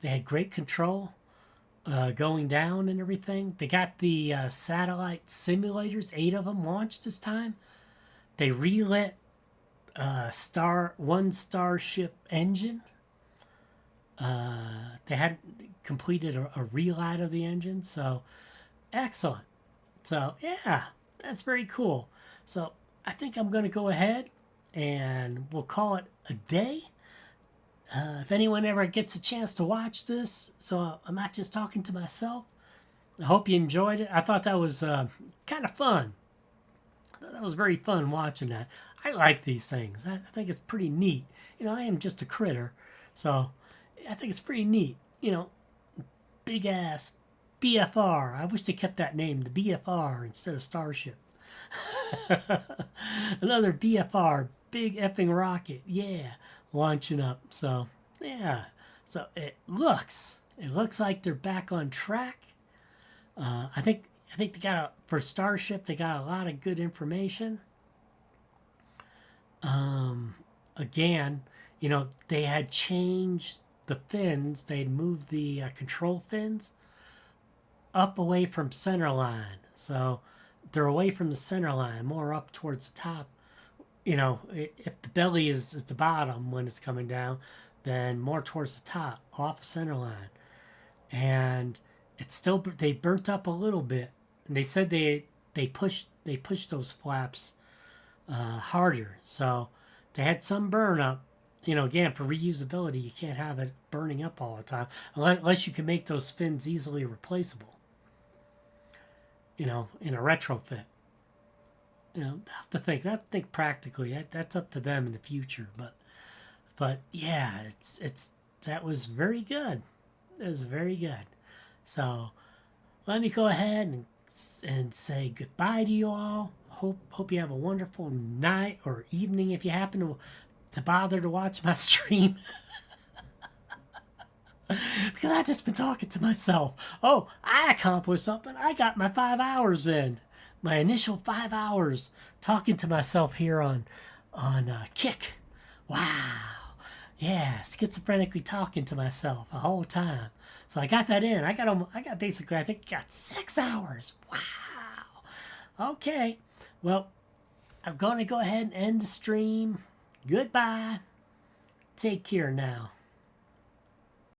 they had great control going down and everything. They got the satellite simulators, 8 of them launched this time. They relit one Starship engine. They had completed a relit of the engine. So excellent. So yeah, that's very cool. So I think I'm going to go ahead and we'll call it a day. If anyone ever gets a chance to watch this, so I'm not just talking to myself, I hope you enjoyed it. I thought that was kind of fun. That was very fun watching that. I like these things. I think it's pretty neat. You know, I am just a critter, so I think it's pretty neat. You know, big ass BFR. I wish they kept that name, the BFR, instead of Starship. Another BFR, big effing rocket, yeah, launching up. So yeah, so it looks like they're back on track. I think they got for Starship, they got a lot of good information. Again, you know, they had changed the fins. They had moved the control fins up away from center line, so they're away from the center line, more up towards the top. You know, if the belly is the bottom when it's coming down, then more towards the top, off the center line. And it's still, they burnt up a little bit. And they said they pushed those flaps harder. So they had some burn up. You know, again, for reusability, you can't have it burning up all the time unless you can make those fins easily replaceable. You know, in a retrofit. You know, I have to think practically. That's up to them in the future. But yeah, that was very good. It was very good. So let me go ahead and and say goodbye to you all. Hope you have a wonderful night or evening if you happen to bother to watch my stream. Because I've just been talking to myself. Oh, I accomplished something. I got my 5 hours in. My initial 5 hours talking to myself here on Kick. Wow. Yeah, schizophrenically talking to myself the whole time. So I got that in. I got basically, I think, 6 hours. Wow. Okay. Well, I'm going to go ahead and end the stream. Goodbye. Take care now.